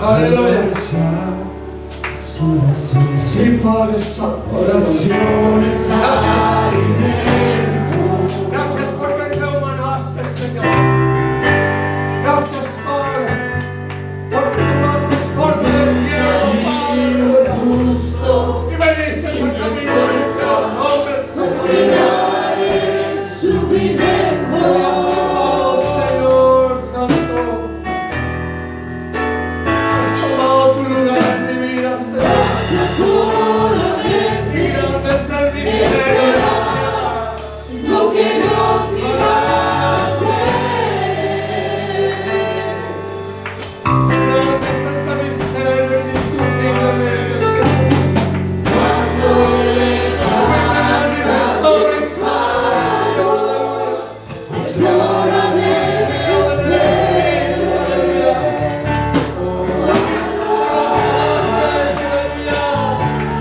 Aleluya. Sí, Padre Santo. Oraciones alimento. Gracias porque te humanaste, Señor. Gracias, Padre, porque tomaste forma de cielo, Padre. Justo. Y veniste a camino de Dios, hombre, Señor. Sufrimiento. Oh, Señor Santo. Has tomado tu lugar en mi vida, Señor. Solamente Y grande es el misterio. lo que Dios iba a hacer. Grande es este misterio indiscutiblemente. Cuando Él levanta sus manos, es hora de vencer.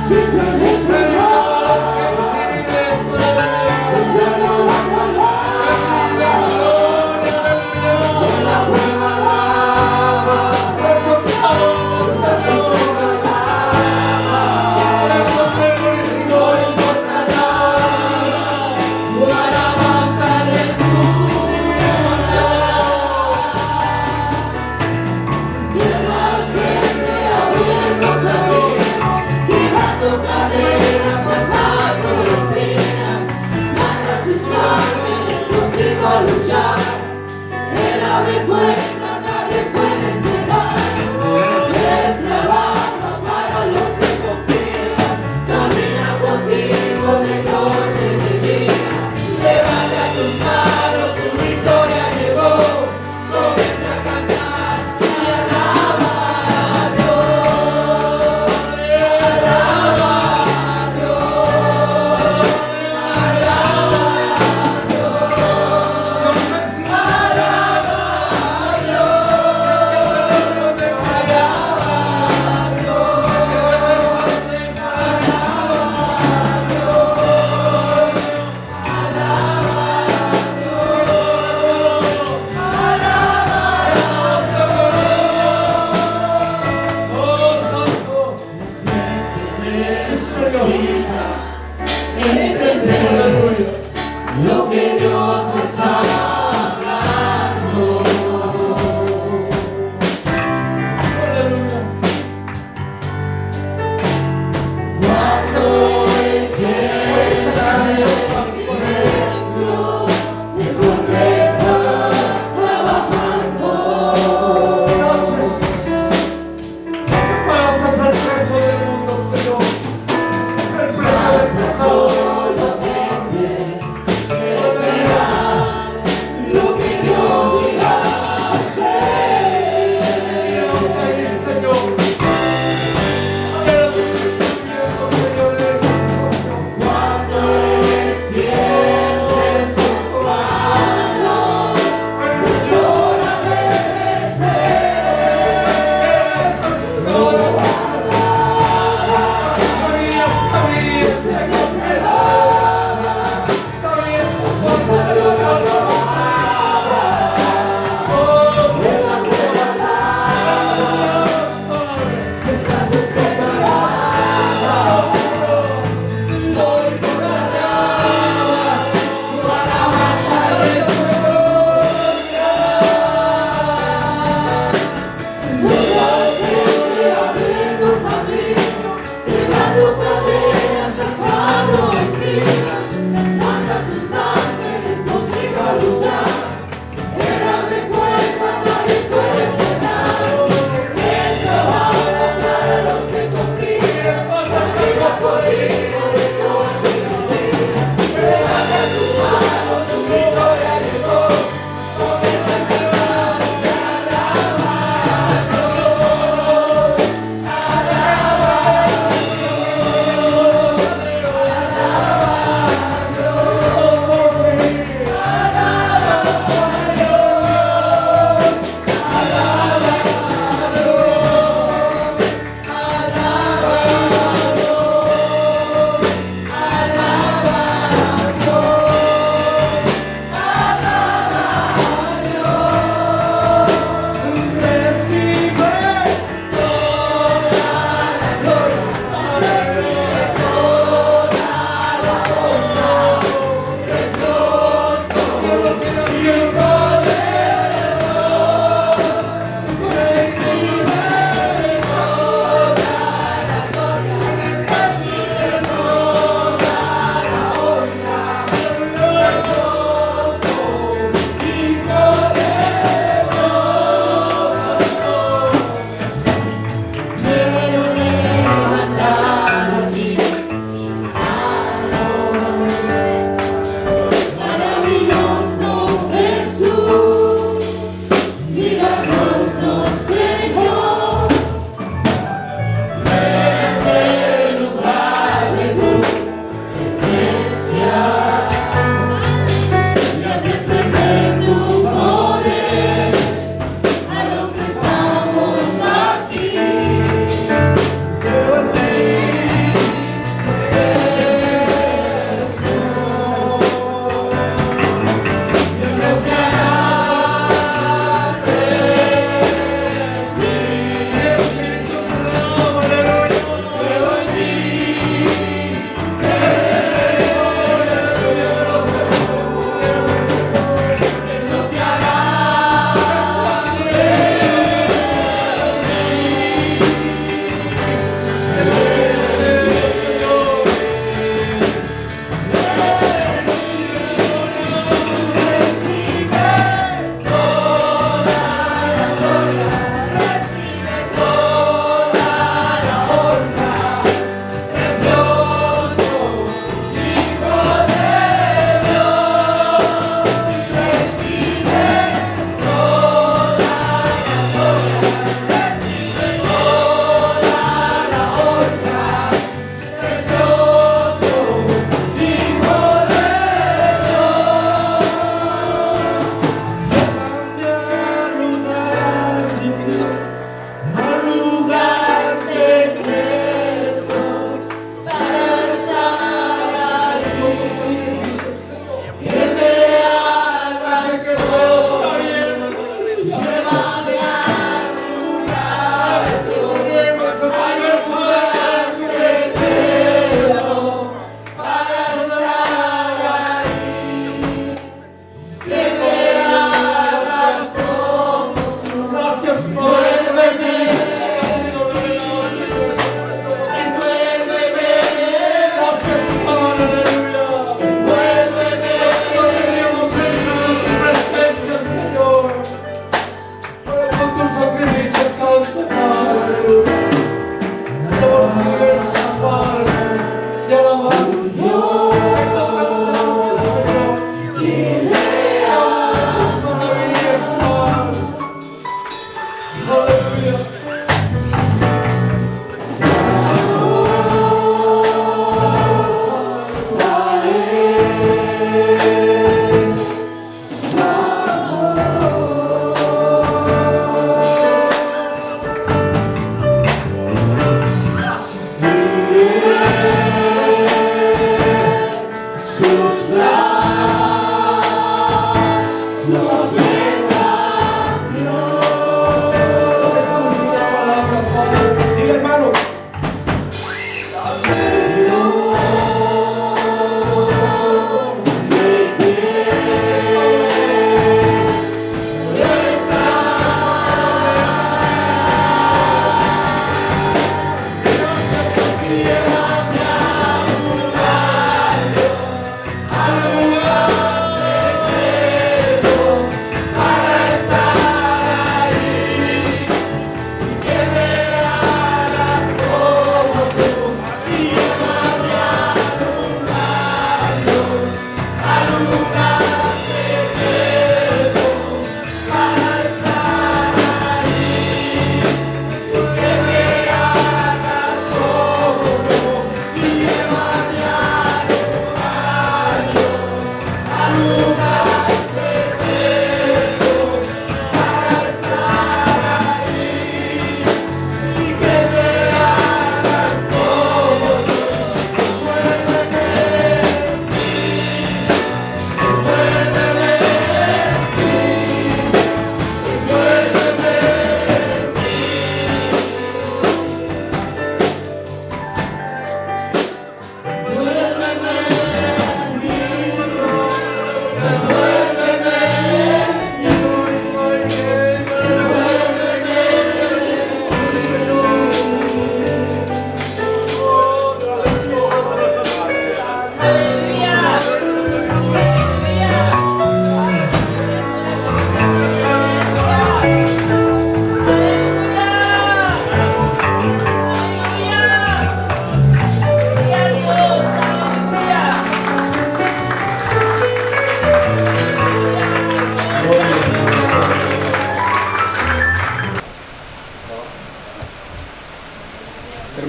Simplemente cesando la palabra de la prueba lava. Cesando la palabra, no importa nada, tu alabanza le escucha. Y la gente abriendo caminos, quebrando cadenas, soltando espinas, manda sus ángeles contigo a luchar. Él abre puertas, nadie puede cerrar. Él trabaja para los que confían, camina contigo de noche y de día. Levanta tus manos, tu victoria llegó. Comienza a cantar y alaba a Dios. Alaba a Dios. Alaba a Dios. Alaba a Dios.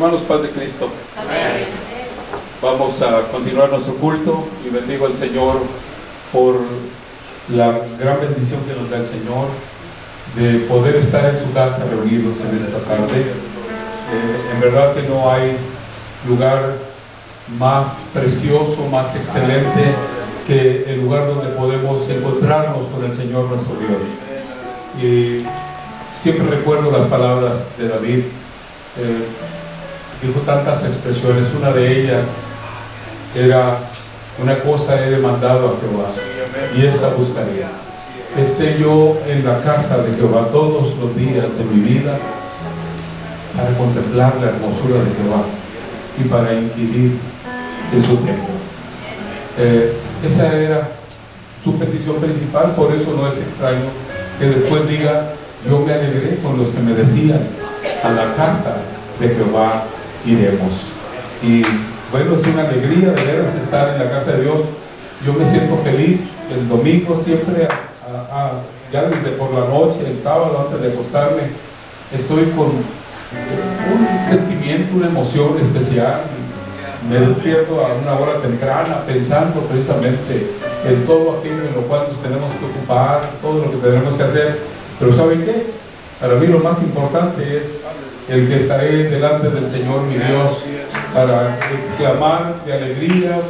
Hermanos, paz de Cristo. Amén. Vamos a continuar nuestro culto y bendigo al Señor por la gran bendición que nos da el Señor de poder estar en su casa reunidos en esta tarde. En verdad que no hay lugar más precioso, más excelente que el lugar donde podemos encontrarnos con el Señor nuestro Dios. Y siempre recuerdo las palabras de David. Dijo tantas expresiones. Una de ellas era: una cosa he demandado a Jehová y esta buscaría, que esté yo en la casa de Jehová todos los días de mi vida, para contemplar la hermosura de Jehová y para inquirir en su templo. Esa era su petición principal. Por eso no es extraño que después diga: yo me alegré con los que me decían, a la casa de Jehová iremos. Y bueno, es una alegría de veros estar en la casa de Dios. Yo me siento feliz el domingo, siempre ya desde por la noche, el sábado antes de acostarme, estoy con un sentimiento, una emoción especial, y me despierto a una hora temprana pensando precisamente en todo aquello en lo cual nos tenemos que ocupar, todo lo que tenemos que hacer. Pero ¿saben qué? Para mí lo más importante es el que estaré delante del Señor mi Dios para exclamar de alegría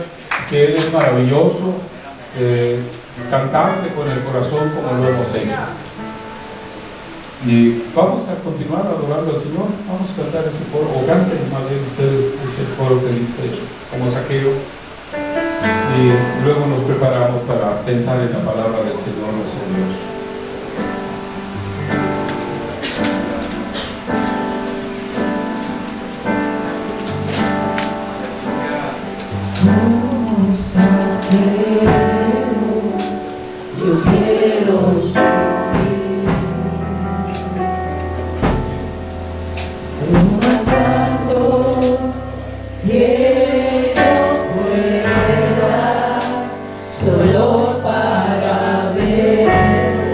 que Él es maravilloso, cantarle con el corazón como lo hemos hecho. Y vamos a continuar adorando al Señor. Vamos a cantar ese coro, o canten más bien ustedes ese coro que dice como Zaqueo, y luego nos preparamos para pensar en la palabra del Señor nuestro Dios. Yo quiero subir lo más alto que yo pueda, solo para ver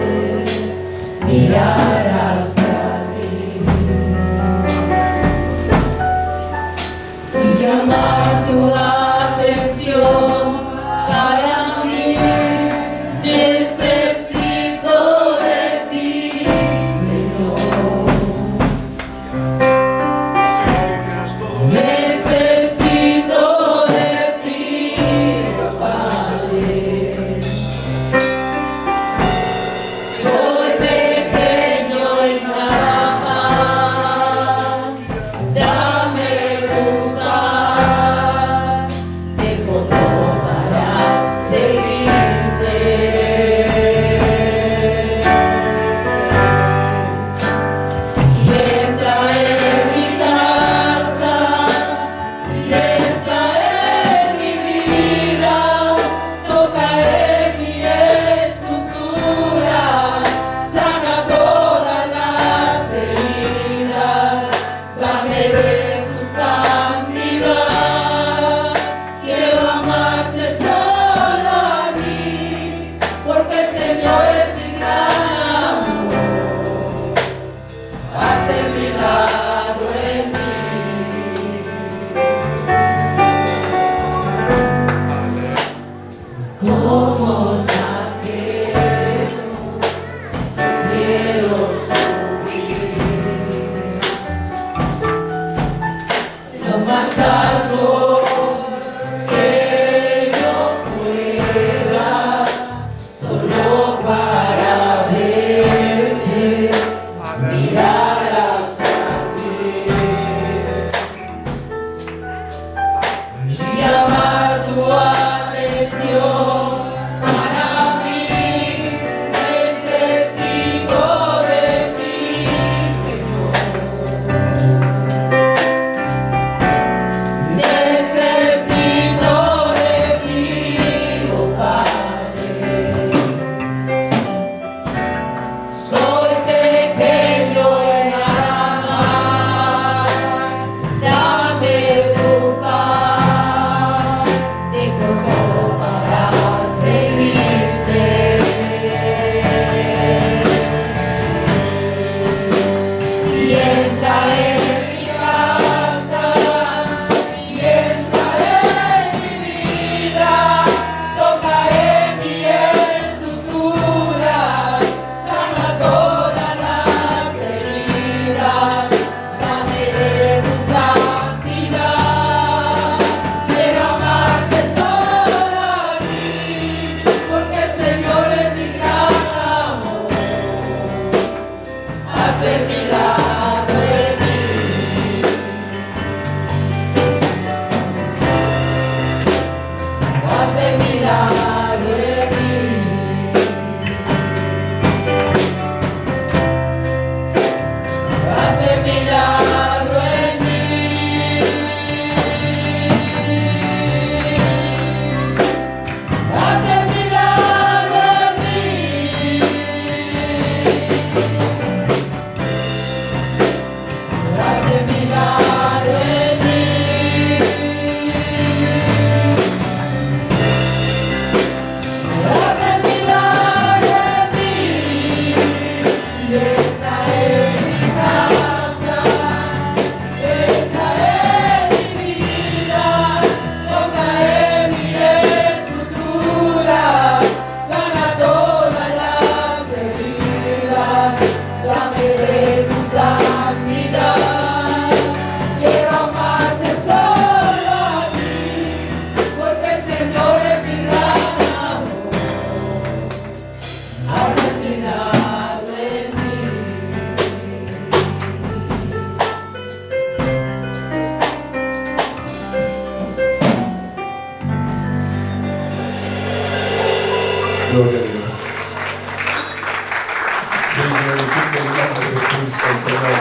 glorifique el nombre de Cristo, el Señor.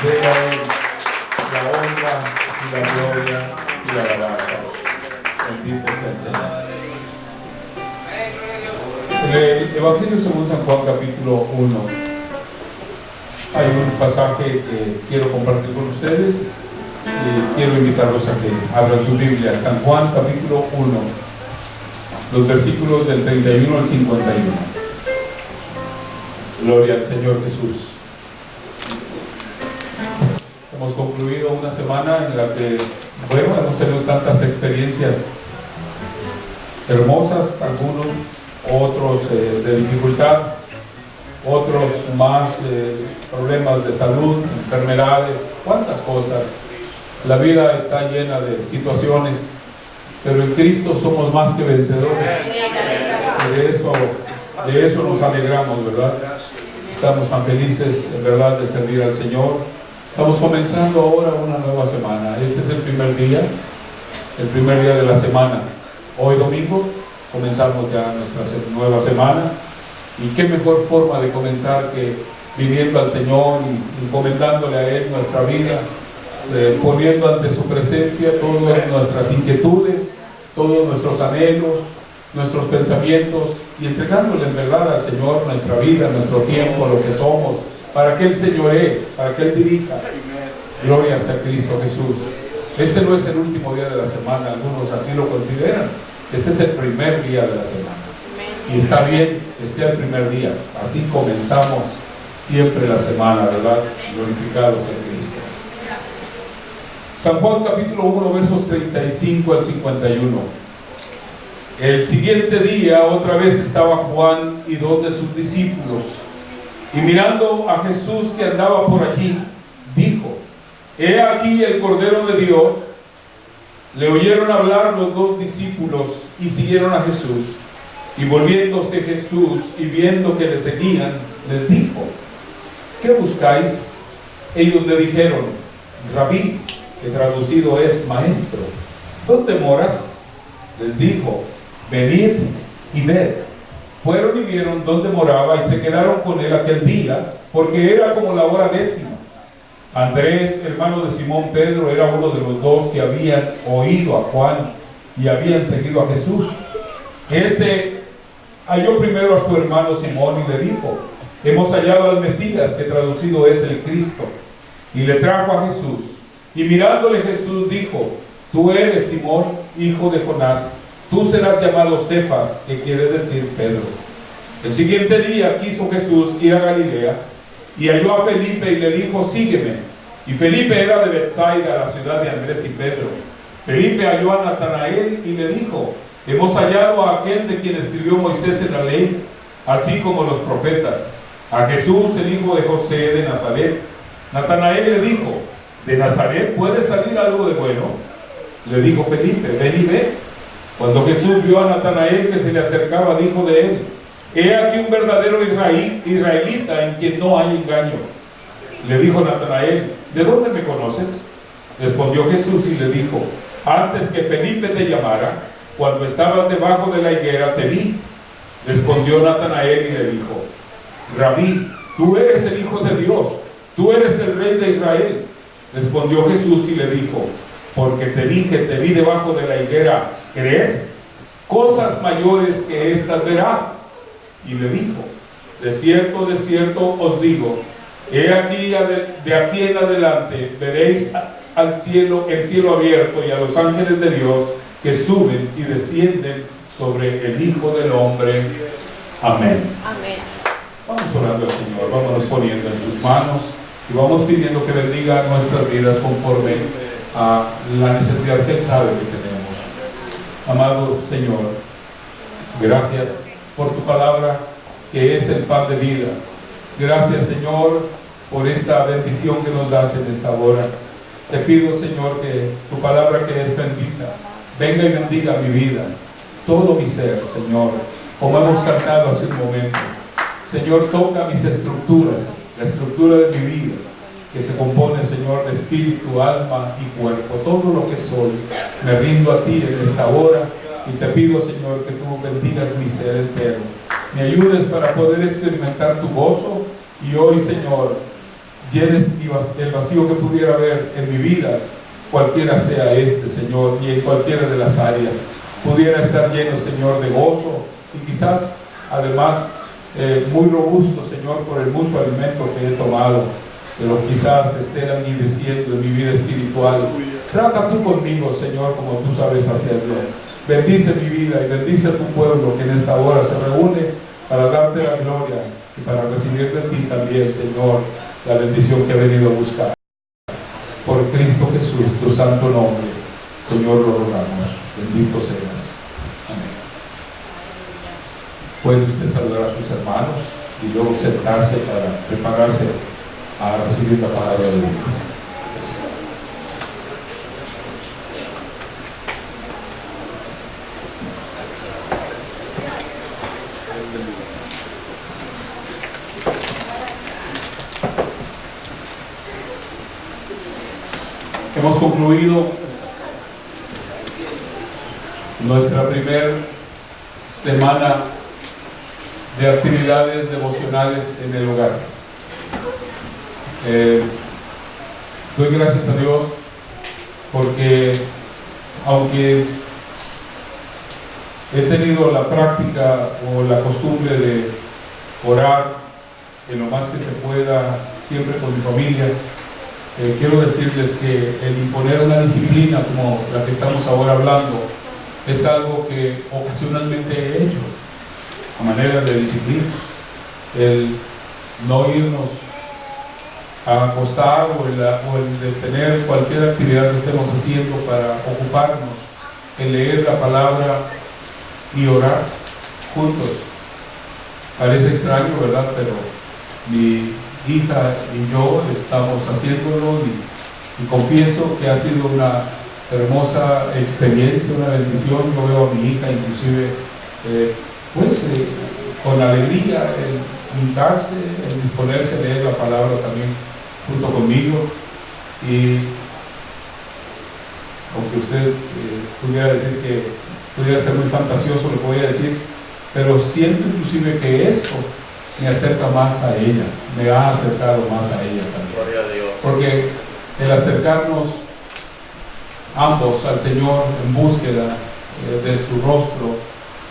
Dé a Él la honra y la gloria y la alabanza. Bendito sea el Señor. En el Evangelio según San Juan, capítulo 1, hay un pasaje que quiero compartir con ustedes. Quiero invitarlos a que abran su Biblia. San Juan, capítulo 1, los versículos del 31 al 51. Gloria al Señor Jesús. Hemos concluido una semana en la que, bueno, hemos tenido tantas experiencias hermosas, algunos, otros de dificultad, otros más problemas de salud, enfermedades, cuántas cosas. La vida está llena de situaciones, pero en Cristo somos más que vencedores. De eso nos alegramos, ¿verdad? Estamos tan felices, en verdad, de servir al Señor. Estamos comenzando ahora una nueva semana. Este es el primer día de la semana. Hoy domingo comenzamos ya nuestra nueva semana. Y qué mejor forma de comenzar que viviendo al Señor y encomendándole a Él nuestra vida, poniendo ante su presencia todas nuestras inquietudes, todos nuestros anhelos, nuestros pensamientos, y entregándole en verdad al Señor nuestra vida, nuestro tiempo, lo que somos, para que Él señoree, para que Él dirija. Gloria sea Cristo Jesús. Este no es el último día de la semana, algunos así lo consideran. Este es el primer día de la semana. Y está bien que sea el primer día. Así comenzamos siempre la semana, ¿verdad? Glorificados en Cristo. San Juan capítulo 1, versos 35 al 51. El siguiente día otra vez estaba Juan y 2 de sus discípulos, y mirando a Jesús que andaba por allí, dijo: He aquí el Cordero de Dios. Le oyeron hablar los 2 discípulos y siguieron a Jesús. Y volviéndose Jesús y viendo que le seguían, les dijo: ¿Qué buscáis? Ellos le dijeron: Rabí, que traducido es maestro, ¿dónde moras? Les dijo: Venid y ved. Fueron y vieron dónde moraba y se quedaron con él aquel día, porque era como la hora 10. Andrés, hermano de Simón Pedro, era uno de los 2 que habían oído a Juan y habían seguido a Jesús. Este halló primero a su hermano Simón y le dijo: Hemos hallado al Mesías, que traducido es el Cristo. Y le trajo a Jesús. Y mirándole Jesús dijo: Tú eres Simón, hijo de Jonás. Tú serás llamado Cefas, que quiere decir Pedro. El siguiente día quiso Jesús ir a Galilea, y halló a Felipe y le dijo: Sígueme. Y Felipe era de Betsaida, la ciudad de Andrés y Pedro. Felipe halló a Natanael y le dijo: Hemos hallado a aquel de quien escribió Moisés en la ley, así como los profetas, a Jesús, el hijo de José de Nazaret. Natanael le dijo: ¿De Nazaret puede salir algo de bueno? Le dijo Felipe: Ven y ve. Cuando Jesús vio a Natanael que se le acercaba, dijo de él: He aquí un verdadero israelita en quien no hay engaño. Le dijo Natanael: ¿De dónde me conoces? Respondió Jesús y le dijo: Antes que Felipe te llamara, cuando estabas debajo de la higuera, te vi. Respondió Natanael y le dijo: Rabí, tú eres el Hijo de Dios, tú eres el Rey de Israel. Respondió Jesús y le dijo: Porque te vi debajo de la higuera, ¿crees? Cosas mayores que estas verás. Y le dijo: de cierto os digo, he aquí de aquí en adelante veréis el cielo abierto y a los ángeles de Dios que suben y descienden sobre el Hijo del Hombre. Amén. Amén. Vamos orando al Señor, vámonos poniendo en sus manos y vamos pidiendo que bendiga nuestras vidas conforme a la necesidad que Él sabe que tenemos. Amado Señor, gracias por tu palabra, que es el pan de vida. Gracias, Señor, por esta bendición que nos das en esta hora. Te pido, Señor, que tu palabra, que es bendita, venga y bendiga mi vida, todo mi ser, Señor, como hemos cantado hace un momento. Señor, toca mis estructuras, la estructura de mi vida, que se compone, Señor, de espíritu, alma y cuerpo. Todo lo que soy, me rindo a ti en esta hora y te pido, Señor, que tú bendigas mi ser entero. me ayudes para poder experimentar tu gozo, y hoy, Señor, llenes el vacío que pudiera haber en mi vida, cualquiera sea este, Señor, y en cualquiera de las áreas, pudiera estar lleno, Señor, de gozo, y quizás, además, muy robusto, Señor, por el mucho alimento que he tomado, pero quizás esté languideciendo en mi vida espiritual. Trata tú conmigo, Señor, como tú sabes hacerlo. Bendice mi vida y bendice a tu pueblo que en esta hora se reúne para darte la gloria y para recibir de ti también, Señor, la bendición que he venido a buscar. Por Cristo Jesús, tu santo nombre, Señor, lo rogamos. Bendito seas. Amén. Puede usted saludar a sus hermanos y luego sentarse para prepararse a recibir la palabra de Dios. Hemos concluido nuestra primera semana de actividades devocionales en el hogar. Doy gracias a Dios porque, aunque he tenido la práctica o la costumbre de orar en lo más que se pueda, siempre con mi familia, quiero decirles que el imponer una disciplina como la que estamos ahora hablando es algo que ocasionalmente he hecho a manera de disciplina. El no irnos a acostar o el detener cualquier actividad que estemos haciendo para ocuparnos en leer la palabra y orar juntos. Parece extraño, ¿verdad? Pero mi hija y yo estamos haciéndolo y confieso que ha sido una hermosa experiencia, una bendición. Yo veo a mi hija inclusive con alegría el hincarse, el disponerse a leer la palabra también junto conmigo. Y aunque usted pudiera decir que pudiera ser muy fantasioso lo que voy a decir, pero siento inclusive que esto me acerca más a ella, me ha acercado más a ella también. Gloria a Dios. Porque el acercarnos ambos al Señor en búsqueda de su rostro,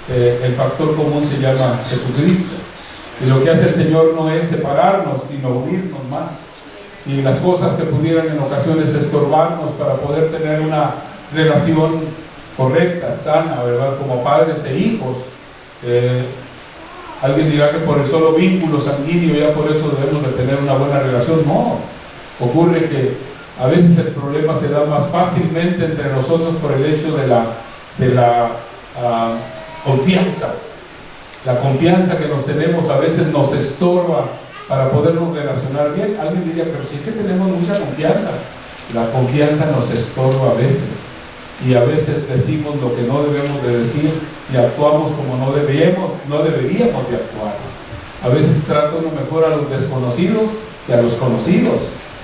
el factor común se llama Jesucristo. Y lo que hace el Señor no es separarnos, sino unirnos más. Y las cosas que pudieran en ocasiones estorbarnos para poder tener una relación correcta, sana, ¿verdad? Como padres e hijos. Alguien dirá que por el solo vínculo sanguíneo ya por eso debemos de tener una buena relación. No, ocurre que a veces el problema se da más fácilmente entre nosotros por el hecho de la confianza. La confianza que nos tenemos a veces nos estorba para podernos relacionar bien. Alguien diría, pero sí que tenemos mucha confianza. La confianza nos estorba a veces. Y a veces decimos lo que no debemos de decir y actuamos como no deberíamos de actuar. A veces trata uno mejor a los desconocidos que a los conocidos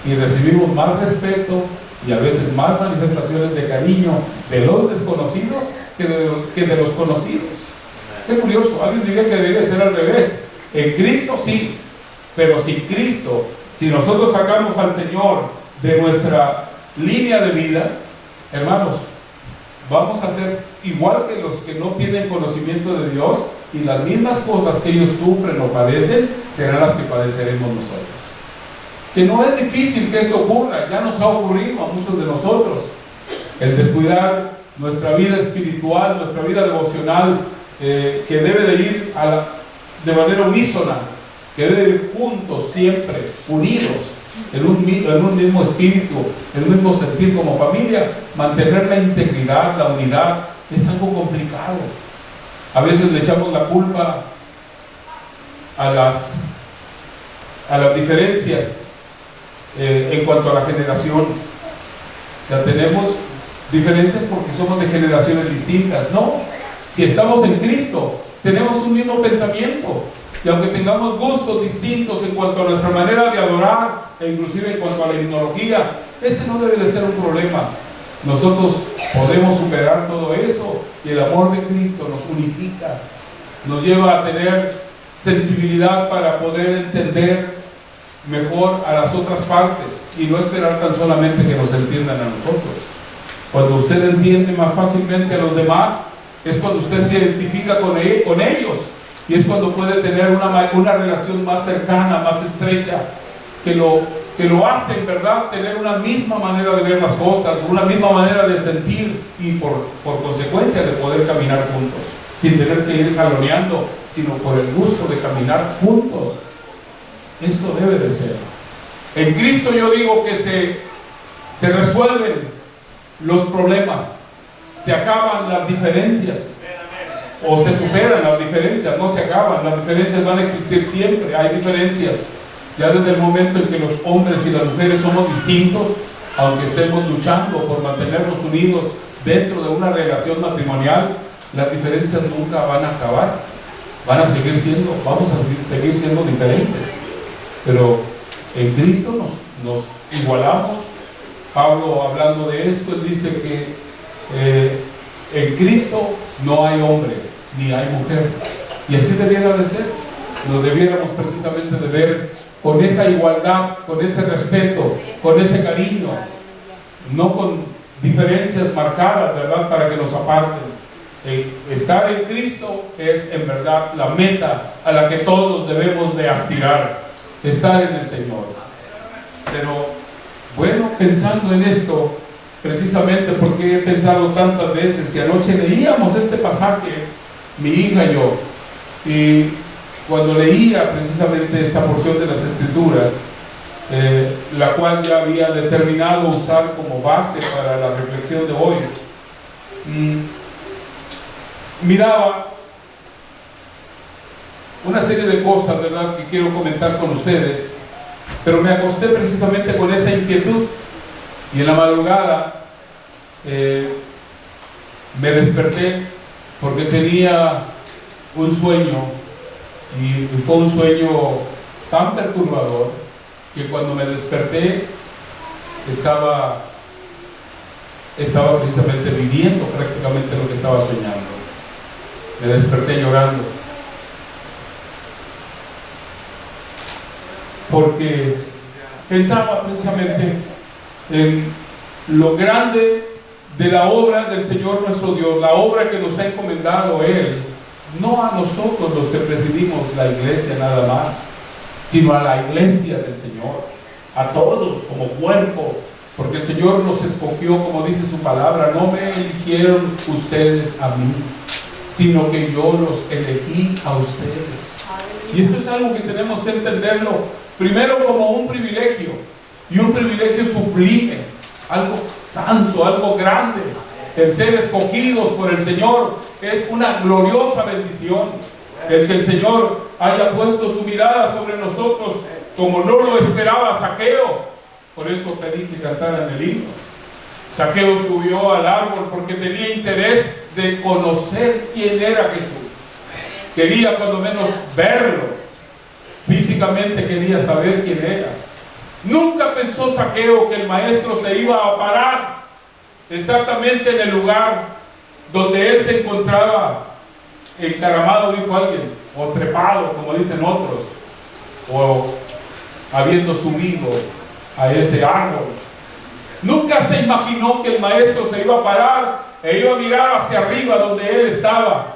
y recibimos más respeto y a veces más manifestaciones de cariño de los desconocidos que de los conocidos. Qué curioso. Alguien diría que debería ser al revés. En Cristo sí, pero sin Cristo, si nosotros sacamos al Señor de nuestra línea de vida, hermanos, vamos a ser igual que los que no tienen conocimiento de Dios, y las mismas cosas que ellos sufren o padecen serán las que padeceremos nosotros. Que no es difícil que esto ocurra, ya nos ha ocurrido a muchos de nosotros. El descuidar nuestra vida espiritual, nuestra vida devocional, que debe de ir de manera unísona, que debe de ir juntos siempre, unidos en un mismo espíritu, en un mismo sentir como familia. Mantener la integridad, la unidad, es algo complicado. A veces le echamos la culpa a las diferencias en cuanto a la generación. O sea, tenemos diferencias porque somos de generaciones distintas. No, si estamos en Cristo, tenemos un mismo pensamiento. Y aunque tengamos gustos distintos en cuanto a nuestra manera de adorar, e inclusive en cuanto a la himnología, ese no debe de ser un problema. Nosotros podemos superar todo eso, y el amor de Cristo nos unifica, nos lleva a tener sensibilidad para poder entender mejor a las otras partes y no esperar tan solamente que nos entiendan a nosotros. Cuando usted entiende más fácilmente a los demás, es cuando usted se identifica con ellos, y es cuando puede tener una relación más cercana, más estrecha, que lo hace, en verdad, tener una misma manera de ver las cosas, una misma manera de sentir, y por consecuencia de poder caminar juntos, sin tener que ir jaloneando, sino por el gusto de caminar juntos. Esto debe de ser. En Cristo yo digo que se resuelven los problemas, se acaban las diferencias, o se superan las diferencias, no se acaban. Las diferencias van a existir siempre, hay diferencias. Ya desde el momento en que los hombres y las mujeres somos distintos, aunque estemos luchando por mantenernos unidos dentro de una relación matrimonial, las diferencias nunca van a acabar. Van a seguir siendo, vamos a seguir siendo diferentes. Pero en Cristo nos igualamos. Pablo, hablando de esto, él dice que en Cristo no hay hombre ni hay mujer, y así debiera de ser. Nos debiéramos precisamente de ver con esa igualdad, con ese respeto, con ese cariño, no con diferencias marcadas, ¿verdad?, para que nos aparten. Estar en Cristo es en verdad la meta a la que todos debemos de aspirar, estar en el Señor. Pero bueno, pensando en esto, precisamente porque he pensado tantas veces, y anoche leíamos este pasaje, mi hija y yo, y cuando leía precisamente esta porción de las Escrituras, la cual ya había determinado usar como base para la reflexión de hoy, miraba una serie de cosas, ¿verdad?, que quiero comentar con ustedes, pero me acosté precisamente con esa inquietud, y en la madrugada me desperté porque tenía un sueño, y fue un sueño tan perturbador que cuando me desperté estaba precisamente viviendo prácticamente lo que estaba soñando. Me desperté llorando porque pensaba precisamente en lo grande de la obra del Señor nuestro Dios, la obra que nos ha encomendado Él, no a nosotros los que presidimos la iglesia nada más, sino a la iglesia del Señor, a todos como cuerpo, porque el Señor nos escogió, como dice su palabra. No me eligieron ustedes a mí, sino que yo los elegí a ustedes. Y esto es algo que tenemos que entenderlo primero como un privilegio, y un privilegio sublime, algo santo, algo grande. El ser escogidos por el Señor es una gloriosa bendición. El que el Señor haya puesto su mirada sobre nosotros como no lo esperaba Zaqueo. Por eso pedí que cantaran el himno. Zaqueo subió al árbol porque tenía interés de conocer quién era Jesús. Quería cuando menos verlo. Físicamente quería saber quién era. Nunca pensó Zaqueo que el maestro se iba a parar exactamente en el lugar donde él se encontraba encaramado, dijo alguien, o trepado, como dicen otros, o habiendo subido a ese árbol. Nunca se imaginó que el maestro se iba a parar e iba a mirar hacia arriba donde él estaba,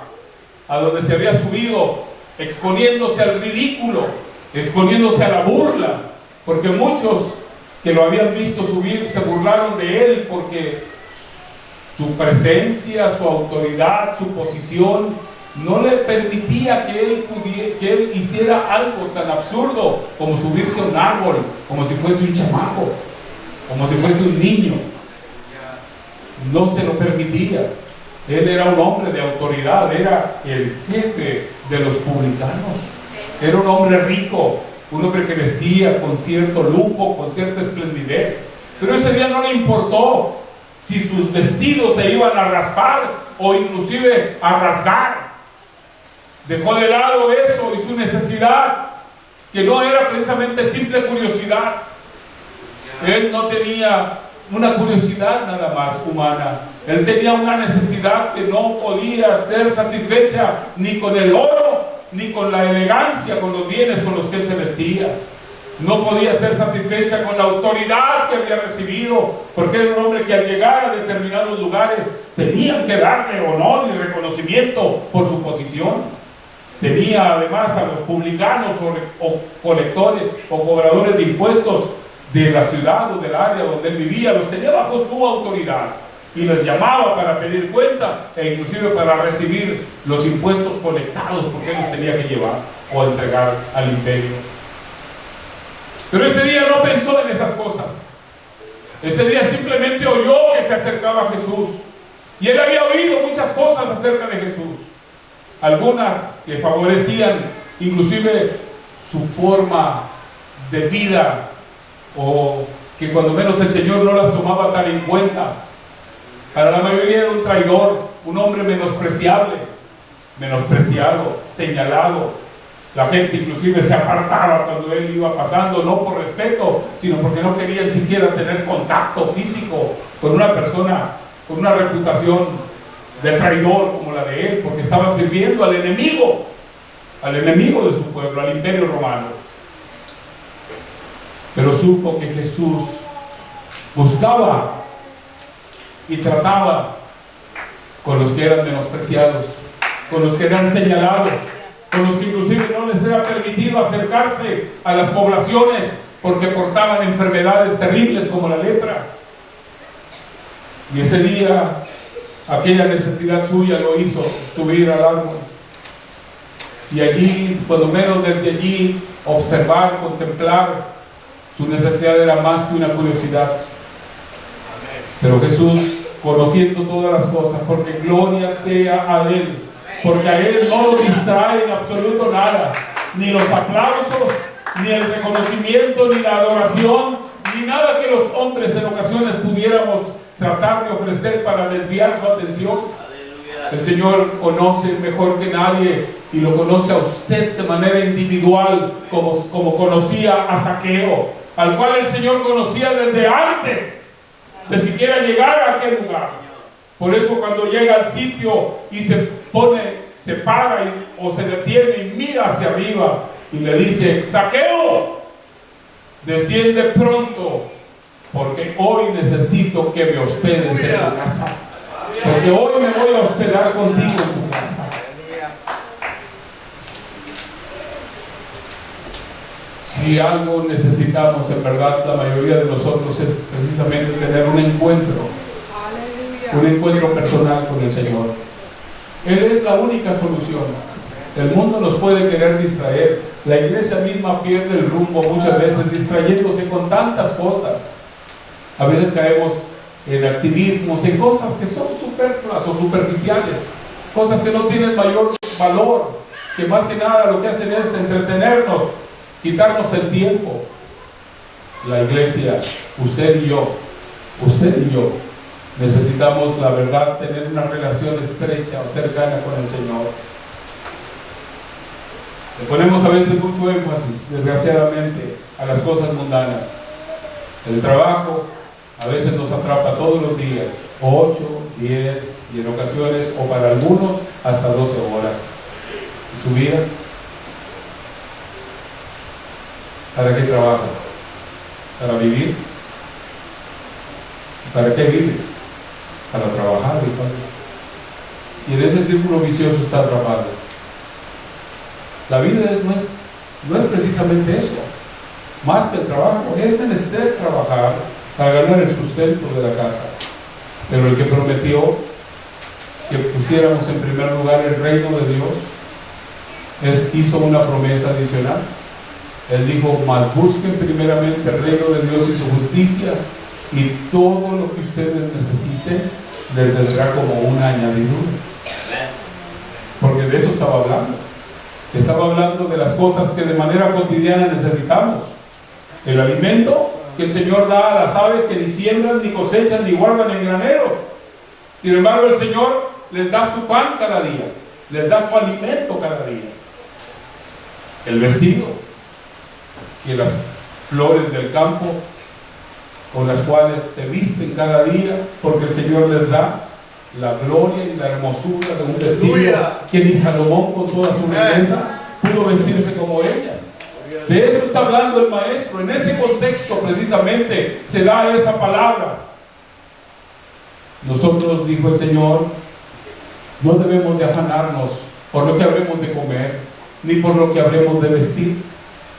a donde se había subido, exponiéndose al ridículo, exponiéndose a la burla, porque muchos que lo habían visto subir se burlaron de él, porque su presencia, su autoridad, su posición no le permitía que él hiciera algo tan absurdo como subirse a un árbol, como si fuese un chamaco, como si fuese un niño. No se lo permitía. Él era un hombre de autoridad, era el jefe de los publicanos, era un hombre rico, un hombre que vestía con cierto lujo, con cierta esplendidez. Pero ese día no le importó si sus vestidos se iban a raspar o inclusive a rasgar. Dejó de lado eso y su necesidad, que no era precisamente simple curiosidad. Él no tenía una curiosidad nada más humana. Él tenía una necesidad que no podía ser satisfecha ni con el oro ni con la elegancia, con los bienes con los que él se vestía. No podía ser satisfecha con la autoridad que había recibido, porque era un hombre que al llegar a determinados lugares tenían que darle honor y reconocimiento por su posición. Tenía además a los publicanos o colectores o cobradores de impuestos de la ciudad o del área donde él vivía, los tenía bajo su autoridad y les llamaba para pedir cuenta e inclusive para recibir los impuestos colectados, porque él los tenía que llevar o entregar al imperio. Pero ese día no pensó en esas cosas. Ese día simplemente oyó que se acercaba a Jesús. Y él había oído muchas cosas acerca de Jesús. Algunas que favorecían inclusive su forma de vida, o que cuando menos el Señor no las tomaba tan en cuenta. Para la mayoría era un traidor, un hombre menospreciable, menospreciado, señalado. La gente inclusive se apartaba cuando él iba pasando, no por respeto, sino porque no querían siquiera tener contacto físico con una persona con una reputación de traidor como la de él, porque estaba sirviendo al enemigo de su pueblo, al imperio romano. Pero supo que Jesús buscaba y trataba con los que eran menospreciados, con los que eran señalados, con los que inclusive no les era permitido acercarse a las poblaciones porque portaban enfermedades terribles como la lepra. Y ese día, aquella necesidad suya lo hizo subir al árbol. Y allí, cuando menos desde allí, observar, contemplar, su necesidad era más que una curiosidad. Pero Jesús, conociendo todas las cosas, porque gloria sea a Él, porque a Él no lo distrae en absoluto nada, ni los aplausos, ni el reconocimiento, ni la adoración, ni nada que los hombres en ocasiones pudiéramos tratar de ofrecer para desviar su atención. El Señor conoce mejor que nadie y lo conoce a usted de manera individual, como conocía a Zaqueo, al cual el Señor conocía desde antes de siquiera llegar a aquel lugar. Por eso cuando llega al sitio y se para o se detiene y mira hacia arriba y le dice: Zaqueo, desciende pronto, porque hoy necesito que me hospedes en tu casa, porque hoy me voy a hospedar contigo en tu casa. Si algo necesitamos en verdad la mayoría de nosotros es precisamente tener un encuentro personal con el Señor. Él es la única solución. El mundo nos puede querer distraer. La iglesia misma pierde el rumbo muchas veces distrayéndose con tantas cosas. A veces caemos en activismos, en cosas que son superfluas o superficiales, cosas que no tienen mayor valor, que más que nada lo que hacen es entretenernos, quitarnos el tiempo. La iglesia, usted y yo, necesitamos, la verdad, tener una relación estrecha o cercana con el Señor. Le ponemos a veces mucho énfasis, desgraciadamente, a las cosas mundanas. El trabajo a veces nos atrapa todos los días, 8, 10 y en ocasiones, o para algunos, hasta 12 horas. ¿Y su vida? ¿Para qué trabaja? ¿Para vivir? ¿Para qué vive? Para trabajar, y en ese círculo vicioso está atrapado. La vida no es precisamente eso. Más que el trabajo, es menester trabajar para ganar el sustento de la casa. Pero el que prometió que pusiéramos en primer lugar el reino de Dios, Él hizo una promesa adicional. Él dijo: mas busquen primeramente el reino de Dios y su justicia, y todo lo que ustedes necesiten les vendrá como una añadidura. Porque de eso estaba hablando. Estaba hablando de las cosas que de manera cotidiana necesitamos. El alimento que el Señor da a las aves, que ni siembran, ni cosechan, ni guardan en graneros. Sin embargo, el Señor les da su pan cada día, les da su alimento cada día. El vestido, que las flores del campo con las cuales se visten cada día, porque el Señor les da la gloria y la hermosura de un vestido que ni Salomón con toda su belleza pudo vestirse como ellas. De eso está hablando el maestro. En ese contexto precisamente se da esa palabra. Nosotros, dijo el Señor, no debemos de afanarnos por lo que habremos de comer, ni por lo que habremos de vestir,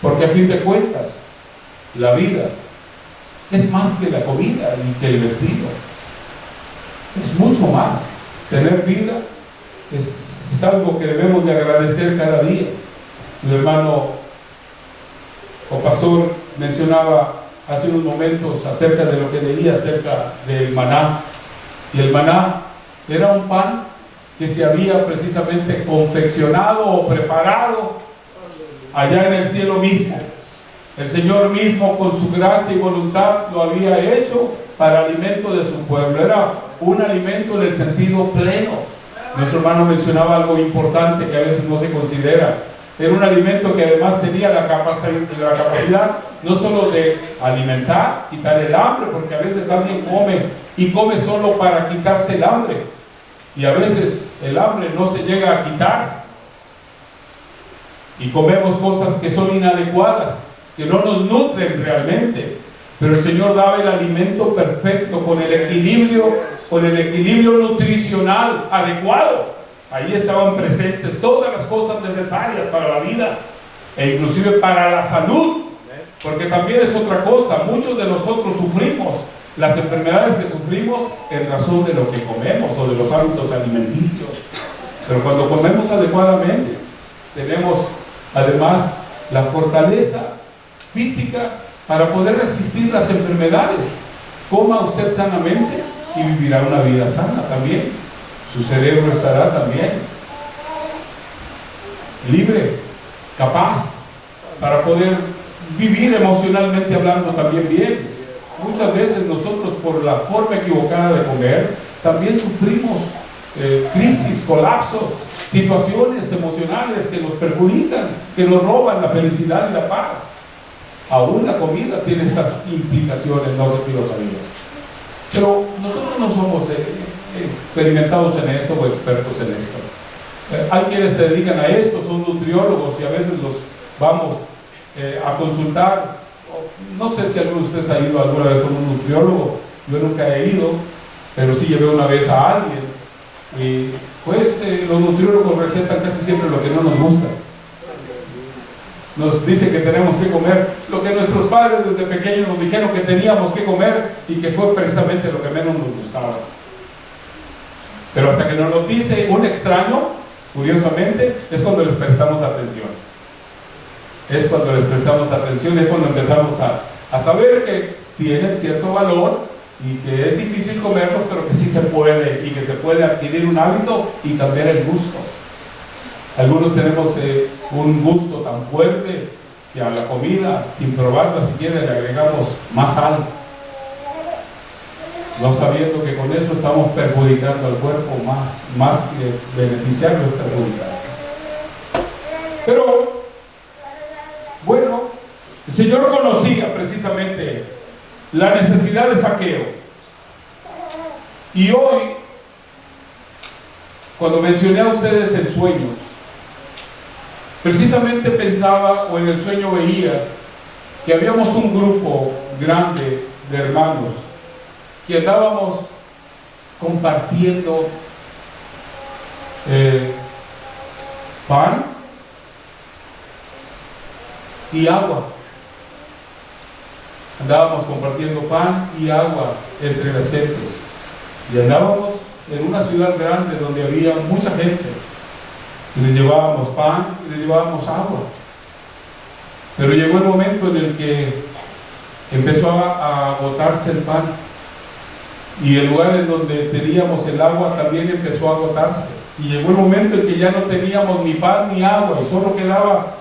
porque a fin de cuentas, la vida es más que la comida y que el vestido. Es mucho más. Tener vida es algo que debemos de agradecer cada día. Mi hermano o pastor mencionaba hace unos momentos acerca de lo que leía acerca del maná. Y el maná era un pan que se había precisamente confeccionado o preparado allá en el cielo mismo. El Señor mismo, con su gracia y voluntad, lo había hecho para alimento de su pueblo. Era un alimento en el sentido pleno. Nuestro hermano mencionaba algo importante que a veces no se considera. Era un alimento que además tenía la capacidad no solo de alimentar, quitar el hambre, porque a veces alguien come y come solo para quitarse el hambre. Y a veces el hambre no se llega a quitar. Y comemos cosas que son inadecuadas, que no nos nutren realmente. Pero el Señor daba el alimento perfecto, con el equilibrio nutricional adecuado. Ahí estaban presentes todas las cosas necesarias para la vida e inclusive para la salud, porque también es otra cosa. Muchos de nosotros sufrimos las enfermedades que sufrimos en razón de lo que comemos o de los hábitos alimenticios. Pero cuando comemos adecuadamente, tenemos además la fortaleza física para poder resistir las enfermedades. Coma usted sanamente y vivirá una vida sana también. Su cerebro estará también libre, capaz, para poder vivir emocionalmente hablando también bien. Muchas veces nosotros, por la forma equivocada de comer, también sufrimos crisis, colapsos, situaciones emocionales que nos perjudican, que nos roban la felicidad y la paz. Aún la comida tiene estas implicaciones, no sé si lo sabían. Pero nosotros no somos experimentados en esto o expertos en esto. Hay quienes se dedican a esto, son nutriólogos y a veces los vamos a consultar. No sé si alguno de ustedes ha ido alguna vez con un nutriólogo. Yo nunca he ido, pero sí llevé una vez a alguien. Y pues los nutriólogos recetan casi siempre lo que no nos gusta. Nos dicen que tenemos que comer lo que nuestros padres desde pequeños nos dijeron que teníamos que comer, y que fue precisamente lo que menos nos gustaba. Pero hasta que nos lo dice un extraño, curiosamente, es cuando les prestamos atención. Es cuando les prestamos atención, es cuando empezamos a saber que tienen cierto valor y que es difícil comerlos, pero que sí se puede, y que se puede adquirir un hábito y cambiar el gusto. Algunos tenemos un gusto tan fuerte que a la comida, sin probarla siquiera, le agregamos más sal, no sabiendo que con eso estamos perjudicando al cuerpo, más que beneficiarlo, es perjudicar. Pero bueno, el Señor conocía precisamente la necesidad de Zaqueo, y hoy, cuando mencioné a ustedes el sueño, precisamente pensaba, o en el sueño veía, que habíamos un grupo grande de hermanos que andábamos compartiendo pan y agua. Andábamos compartiendo pan y agua entre las gentes, y andábamos en una ciudad grande donde había mucha gente, y les llevábamos pan y les llevábamos agua. Pero llegó el momento en el que empezó a agotarse el pan, y el lugar en donde teníamos el agua también empezó a agotarse, y llegó el momento en que ya no teníamos ni pan ni agua, y solo quedaba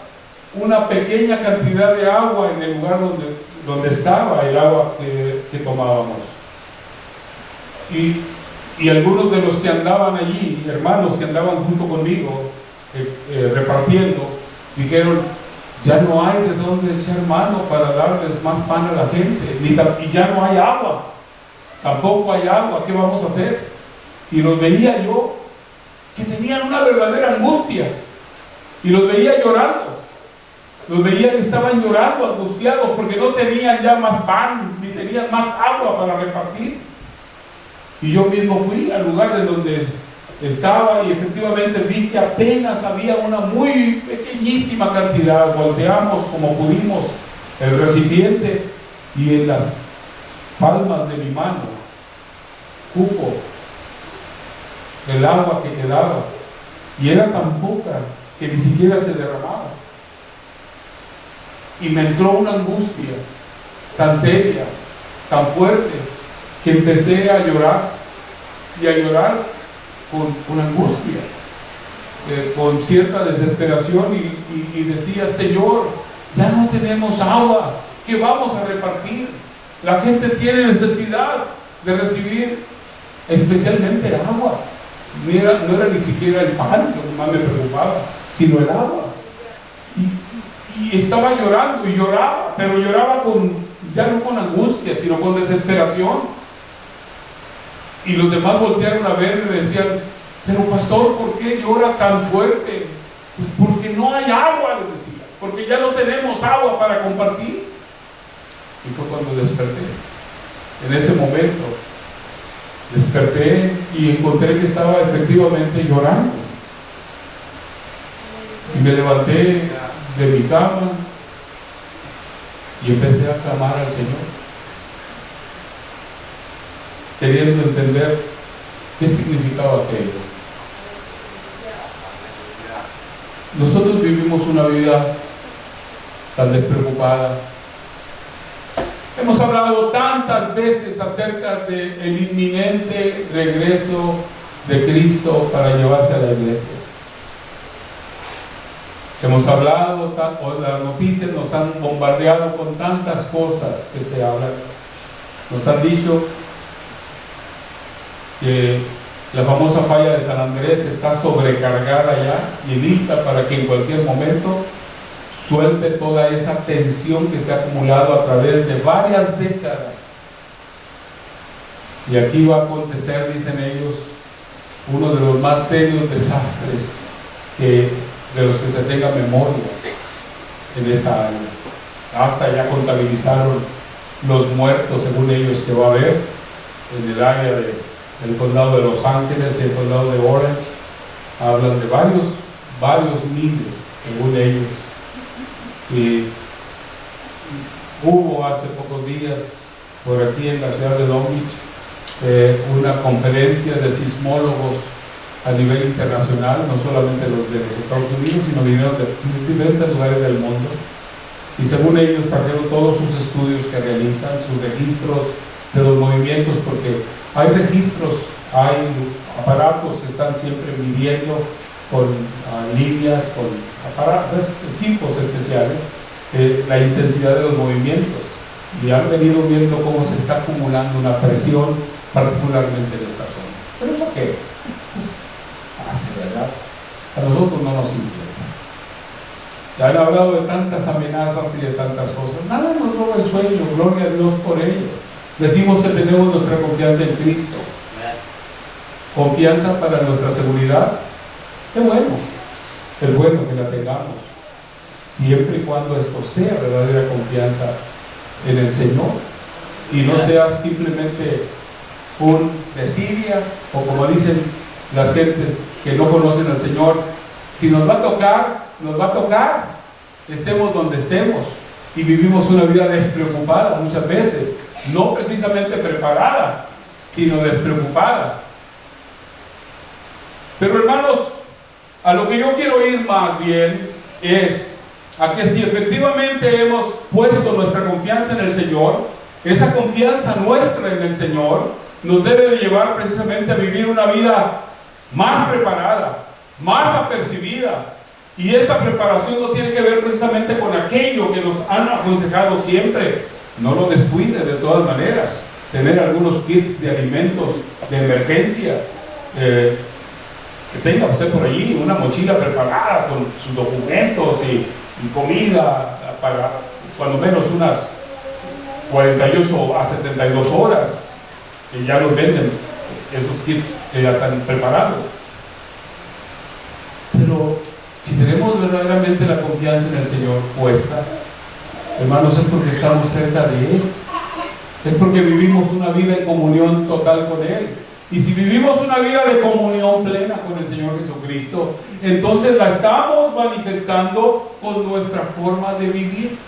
una pequeña cantidad de agua en el lugar donde estaba el agua que tomábamos. Y algunos de los que andaban allí, hermanos que andaban junto conmigo repartiendo, dijeron: ya no hay de dónde echar mano para darles más pan a la gente, y ya no hay agua, tampoco hay agua, ¿qué vamos a hacer? Y los veía yo que tenían una verdadera angustia, Y los veía llorando. Los veía que estaban llorando, angustiados, porque no tenían ya más pan, ni tenían más agua para repartir. Y yo mismo fui al lugar de donde estaba y efectivamente vi que apenas había una muy pequeñísima cantidad. Volteamos como pudimos el recipiente y en las palmas de mi mano cupo el agua que quedaba, y era tan poca que ni siquiera se derramaba. Y me entró una angustia tan seria, tan fuerte, que empecé a llorar, y a llorar con angustia, con cierta desesperación, y decía: Señor, ya no tenemos agua, ¿qué vamos a repartir? La gente tiene necesidad de recibir especialmente el agua. No era ni siquiera el pan lo que más me preocupaba, sino el agua. Y estaba llorando y lloraba, pero lloraba ya no con angustia, sino con desesperación. Y los demás voltearon a verme y me decían: pero pastor, ¿por qué llora tan fuerte? Pues porque no hay agua, les decía, porque ya no tenemos agua para compartir. Y fue cuando desperté. En ese momento desperté y encontré que estaba efectivamente llorando. Y me levanté de mi cama y empecé a clamar al Señor, queriendo entender qué significaba aquello. Nosotros vivimos una vida tan despreocupada. Hemos hablado tantas veces acerca del inminente regreso de Cristo para llevarse a la iglesia. Hemos hablado, las noticias nos han bombardeado con tantas cosas que se hablan. Nos han dicho que la famosa falla de San Andrés está sobrecargada ya y lista para que en cualquier momento suelte toda esa tensión que se ha acumulado a través de varias décadas. Y aquí va a acontecer, dicen ellos, uno de los más serios desastres de los que se tenga memoria en esta área. Hasta ya contabilizaron los muertos, según ellos, que va a haber en el área del condado de Los Ángeles y el condado de Orange. Hablan de varios miles, según ellos. Y hubo hace pocos días por aquí en la ciudad de Long Beach una conferencia de sismólogos a nivel internacional, no solamente de los Estados Unidos, sino vinieron de diferentes lugares del mundo, y según ellos trajeron todos sus estudios que realizan, sus registros de los movimientos, porque hay registros, hay aparatos que están siempre midiendo con líneas, con aparatos, equipos especiales, la intensidad de los movimientos, y han venido viendo cómo se está acumulando una presión, particularmente en esta zona. ¿Pero eso qué? Pues hace, ¿verdad? A nosotros no nos importa. Se han hablado de tantas amenazas y de tantas cosas. Nada nos roba el sueño, gloria a Dios por ello. Decimos que tenemos nuestra confianza en Cristo. Confianza para nuestra seguridad. Qué bueno, es bueno que la tengamos, siempre y cuando esto sea verdadera confianza en el Señor y no sea simplemente un desidia, o como dicen las gentes que no conocen al Señor: si nos va a tocar, nos va a tocar, estemos donde estemos. Y vivimos una vida despreocupada muchas veces, no precisamente preparada, sino despreocupada. Pero hermanos, a lo que yo quiero ir más bien es a que si efectivamente hemos puesto nuestra confianza en el Señor, esa confianza nuestra en el Señor nos debe de llevar precisamente a vivir una vida más preparada, más apercibida. Y esta preparación no tiene que ver precisamente con aquello que nos han aconsejado siempre: no lo descuide de todas maneras, tener algunos kits de alimentos de emergencia, que tenga usted por allí una mochila preparada con sus documentos y comida para cuando menos unas 48 a 72 horas, que ya los venden, esos kits que ya están preparados. Pero si tenemos verdaderamente la confianza en el Señor puesta, hermanos, es porque estamos cerca de Él. Es porque vivimos una vida en comunión total con Él. Y si vivimos una vida de comunión plena con el Señor Jesucristo, entonces la estamos manifestando con nuestra forma de vivir.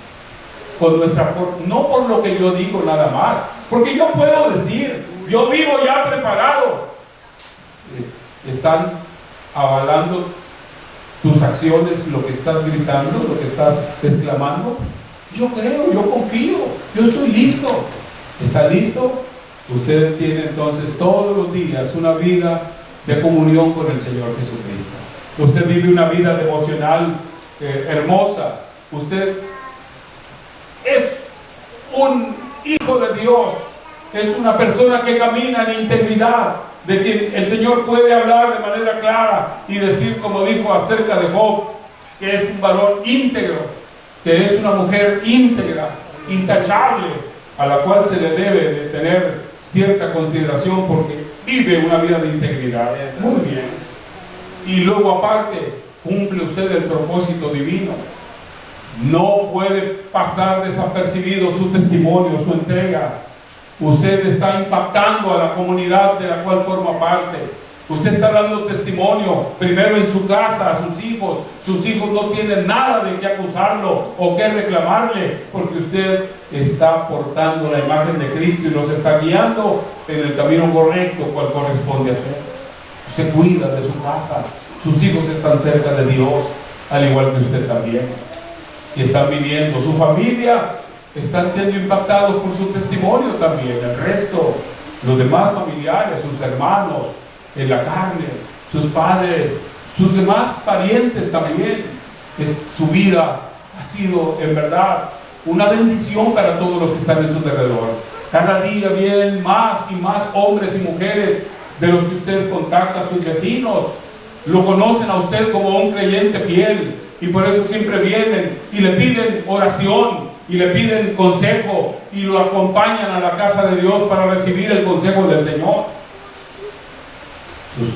No por lo que yo digo nada más. Porque yo puedo decir, yo vivo ya preparado. Están avalando tus acciones, lo que estás gritando, lo que estás exclamando. Yo creo, yo confío, yo estoy listo. ¿Está listo? Usted tiene entonces todos los días una vida de comunión con el Señor Jesucristo. Usted vive una vida devocional hermosa. Usted es un hijo de Dios. Es una persona que camina en integridad, de quien el Señor puede hablar de manera clara y decir, como dijo acerca de Job, que es un varón íntegro, que es una mujer íntegra, intachable, a la cual se le debe de tener cierta consideración porque vive una vida de integridad. Muy bien. Y luego aparte, cumple usted el propósito divino. No puede pasar desapercibido su testimonio, su entrega. Usted está impactando a la comunidad de la cual forma parte. Usted está dando testimonio primero en su casa a sus hijos. Sus hijos no tienen nada de qué acusarlo o qué reclamarle, porque usted está portando la imagen de Cristo y los está guiando en el camino correcto cual corresponde hacer. Usted cuida de su casa. Sus hijos están cerca de Dios, al igual que usted también, y están viviendo. Su familia están siendo impactados por su testimonio también. El resto, los demás familiares, sus hermanos en la carne, sus padres, sus demás parientes también. Su vida ha sido en verdad una bendición para todos los que están en su alrededor. Cada día vienen más y más hombres y mujeres de los que usted contacta, sus vecinos. Lo conocen a usted como un creyente fiel y por eso siempre vienen y le piden oración y le piden consejo y lo acompañan a la casa de Dios para recibir el consejo del Señor. Sus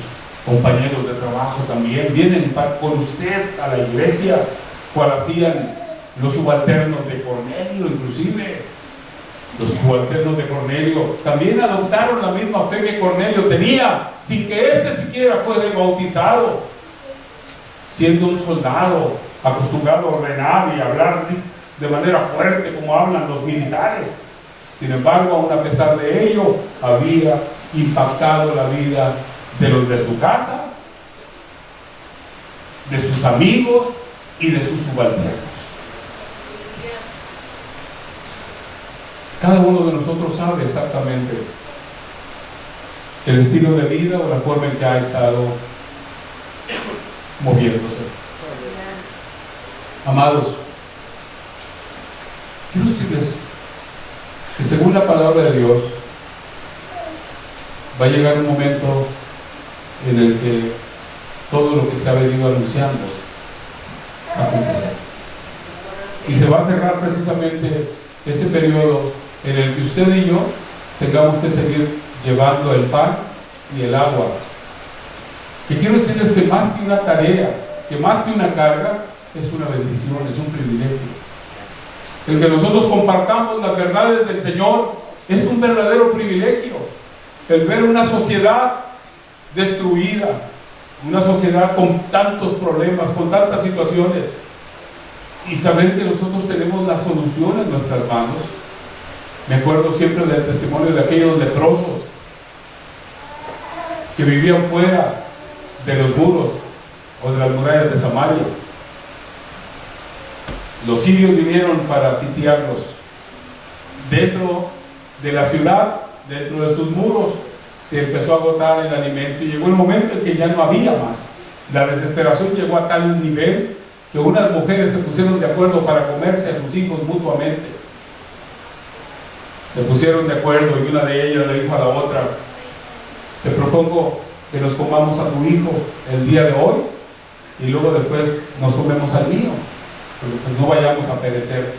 compañeros de trabajo también vienen con usted a la iglesia, cual hacían los subalternos de Cornelio. Inclusive los subalternos de Cornelio también adoptaron la misma fe que Cornelio tenía, sin que éste siquiera fuera bautizado, siendo un soldado acostumbrado a ordenar y hablar de manera fuerte como hablan los militares. Sin embargo, aún a pesar de ello, había impactado la vida de los de su casa, de sus amigos y de sus subalternos. Cada uno de nosotros sabe exactamente el estilo de vida o la forma en que ha estado moviéndose. Amados, quiero decirles que según la palabra de Dios, va a llegar un momento en el que todo lo que se ha venido anunciando va a acontecer. Y se va a cerrar precisamente ese periodo en el que usted y yo tengamos que seguir llevando el pan y el agua. Que quiero decirles que más que una tarea, que más que una carga, es una bendición, es un privilegio. El que nosotros compartamos las verdades del Señor es un verdadero privilegio. El ver una sociedad destruida, una sociedad con tantos problemas, con tantas situaciones, y saber que nosotros tenemos la solución en nuestras manos. Me acuerdo siempre del testimonio de aquellos leprosos que vivían fuera de los muros o de las murallas de Samaria. Los sirios vinieron para sitiarlos. Dentro de la ciudad, dentro de sus muros, se empezó a agotar el alimento y llegó el momento en que ya no había más. La desesperación llegó a tal nivel que unas mujeres se pusieron de acuerdo para comerse a sus hijos mutuamente. Se pusieron de acuerdo y una de ellas le dijo a la otra: te propongo que nos comamos a tu hijo el día de hoy y luego después nos comemos al mío, pero pues no vayamos a perecer.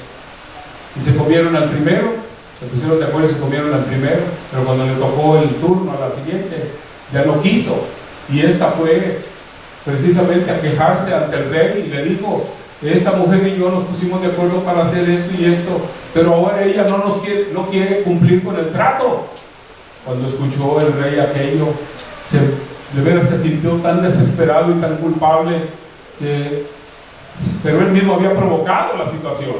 Y se comieron al primero, se pusieron de acuerdo y se comieron al primero, pero cuando le tocó el turno a la siguiente, ya no quiso. Y esta fue precisamente a quejarse ante el rey y le dijo: esta mujer y yo nos pusimos de acuerdo para hacer esto y esto, pero ahora ella no quiere cumplir con el trato. Cuando escuchó el rey aquello, de veras se sintió tan desesperado y tan culpable, pero él mismo había provocado la situación.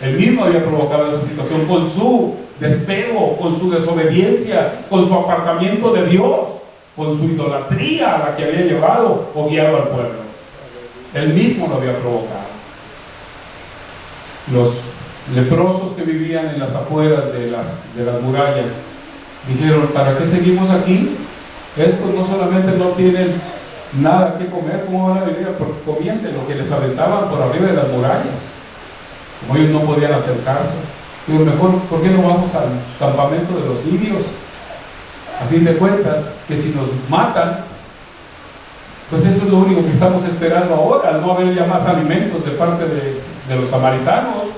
Él mismo había provocado esa situación con su despego, con su desobediencia, con su apartamiento de Dios, con su idolatría a la que había llevado o guiado al pueblo. Él mismo lo había provocado. Los leprosos que vivían en las afueras de las murallas dijeron: ¿para qué seguimos aquí? Estos no solamente no tienen nada que comer, ¿cómo van a venir? Porque comían de lo que les aventaban por arriba de las murallas. Como ellos no podían acercarse, digo: mejor, ¿por qué no vamos al campamento de los sirios? A fin de cuentas, que si nos matan, pues eso es lo único que estamos esperando ahora, al no haber ya más alimentos de parte de los samaritanos.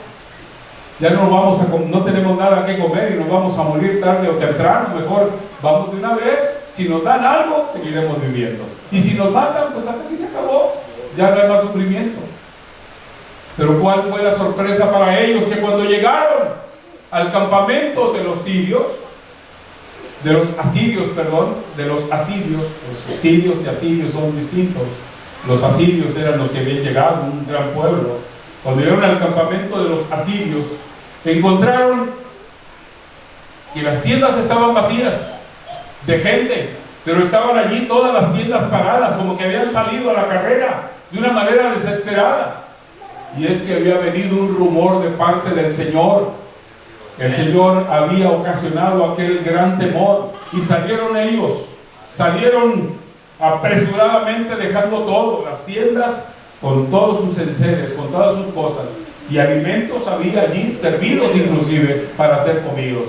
Ya no tenemos nada que comer y nos vamos a morir tarde o temprano. Mejor vamos de una vez. Si nos dan algo, seguiremos viviendo. Y si nos matan, pues hasta aquí se acabó. Ya no hay más sufrimiento. Pero ¿cuál fue la sorpresa para ellos? Que cuando llegaron al campamento de los sirios, los sirios y asirios son distintos. Los asirios eran los que habían llegado, un gran pueblo. Cuando llegaron al campamento de los asirios, encontraron que las tiendas estaban vacías de gente, pero estaban allí todas las tiendas paradas, como que habían salido a la carrera de una manera desesperada. Y es que había venido un rumor de parte del Señor. El Señor había ocasionado aquel gran temor, y salieron apresuradamente, dejando todo, las tiendas con todos sus enseres, con todas sus cosas, y alimentos había allí servidos inclusive para ser comidos.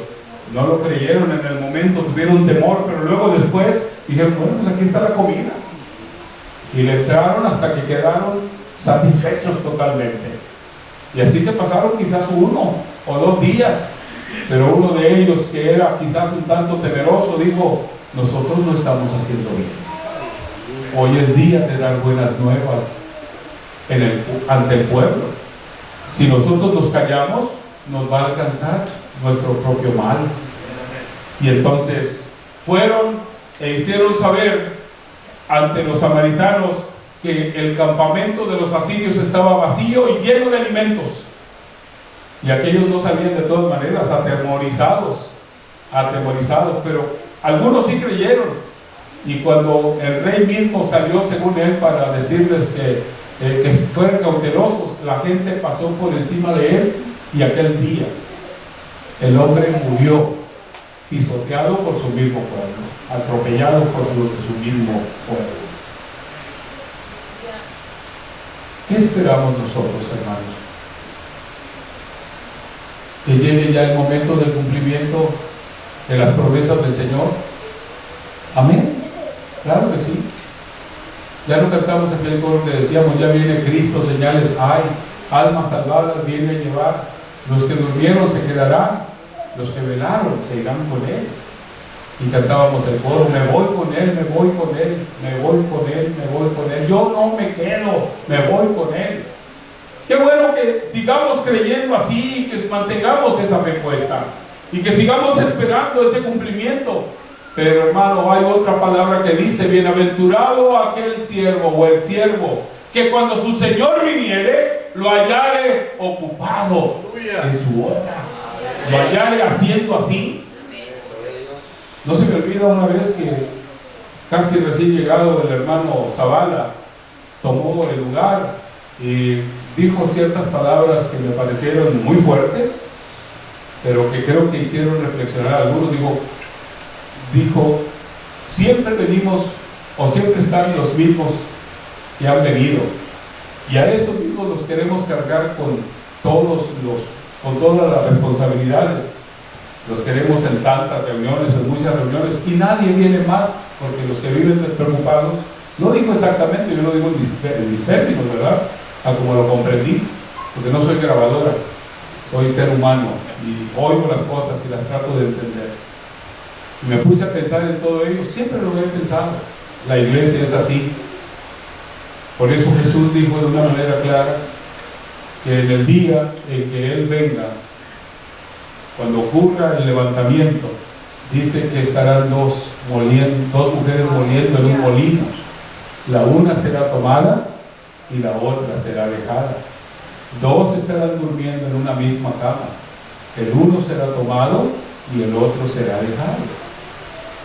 No lo creyeron en el momento, tuvieron temor, pero luego después dijeron: bueno, pues aquí está la comida. Y le entraron hasta que quedaron satisfechos totalmente. Y así se pasaron quizás 1 o 2 días, pero uno de ellos, que era quizás un tanto temeroso, dijo: nosotros no estamos haciendo bien. Hoy es día de dar buenas nuevas ante el pueblo. Si nosotros nos callamos, nos va a alcanzar nuestro propio mal. Y entonces fueron e hicieron saber ante los samaritanos que el campamento de los asirios estaba vacío y lleno de alimentos. Y aquellos no sabían, de todas maneras, atemorizados, pero algunos sí creyeron. Y cuando el rey mismo salió, según él, para decirles que fueran cautelosos, la gente pasó por encima de él, y aquel día el hombre murió pisoteado por su mismo pueblo, atropellado por su mismo pueblo. ¿Qué esperamos nosotros, hermanos? Que llegue ya el momento del cumplimiento de las promesas del Señor. Amén. Claro que sí. Ya no cantamos aquel coro que decíamos: ya viene Cristo, señales hay, almas salvadas viene a llevar. Los que durmieron se quedarán, los que velaron se irán con Él. Y cantábamos el coro: me voy con Él, me voy con Él, me voy con Él, me voy con Él. Yo no me quedo, me voy con Él. Qué bueno que sigamos creyendo así, que mantengamos esa fe puesta y que sigamos esperando ese cumplimiento. Pero, hermano, hay otra palabra que dice: bienaventurado aquel siervo o el siervo que cuando su Señor viniere lo hallare ocupado en su obra, lo hallare haciendo así. No se me olvida una vez que casi recién llegado el hermano Zavala tomó el lugar y dijo ciertas palabras que me parecieron muy fuertes, pero que creo que hicieron reflexionar a algunos. Dijo: siempre venimos, o siempre están los mismos que han venido, y a esos mismos los queremos cargar con todas las responsabilidades. Los queremos en tantas reuniones, en muchas reuniones, y nadie viene más, porque los que viven despreocupados, no digo exactamente, yo lo digo en mis términos, ¿verdad? A como lo comprendí, porque no soy grabadora, soy ser humano y oigo las cosas y las trato de entender. Y me puse a pensar en todo ello. Siempre lo he pensado. La iglesia es así. Por eso Jesús dijo de una manera clara que en el día en que Él venga, cuando ocurra el levantamiento, dice que estarán dos mujeres moliendo en un molino. La una será tomada y la otra será dejada. Dos estarán durmiendo en una misma cama. El uno será tomado y el otro será dejado.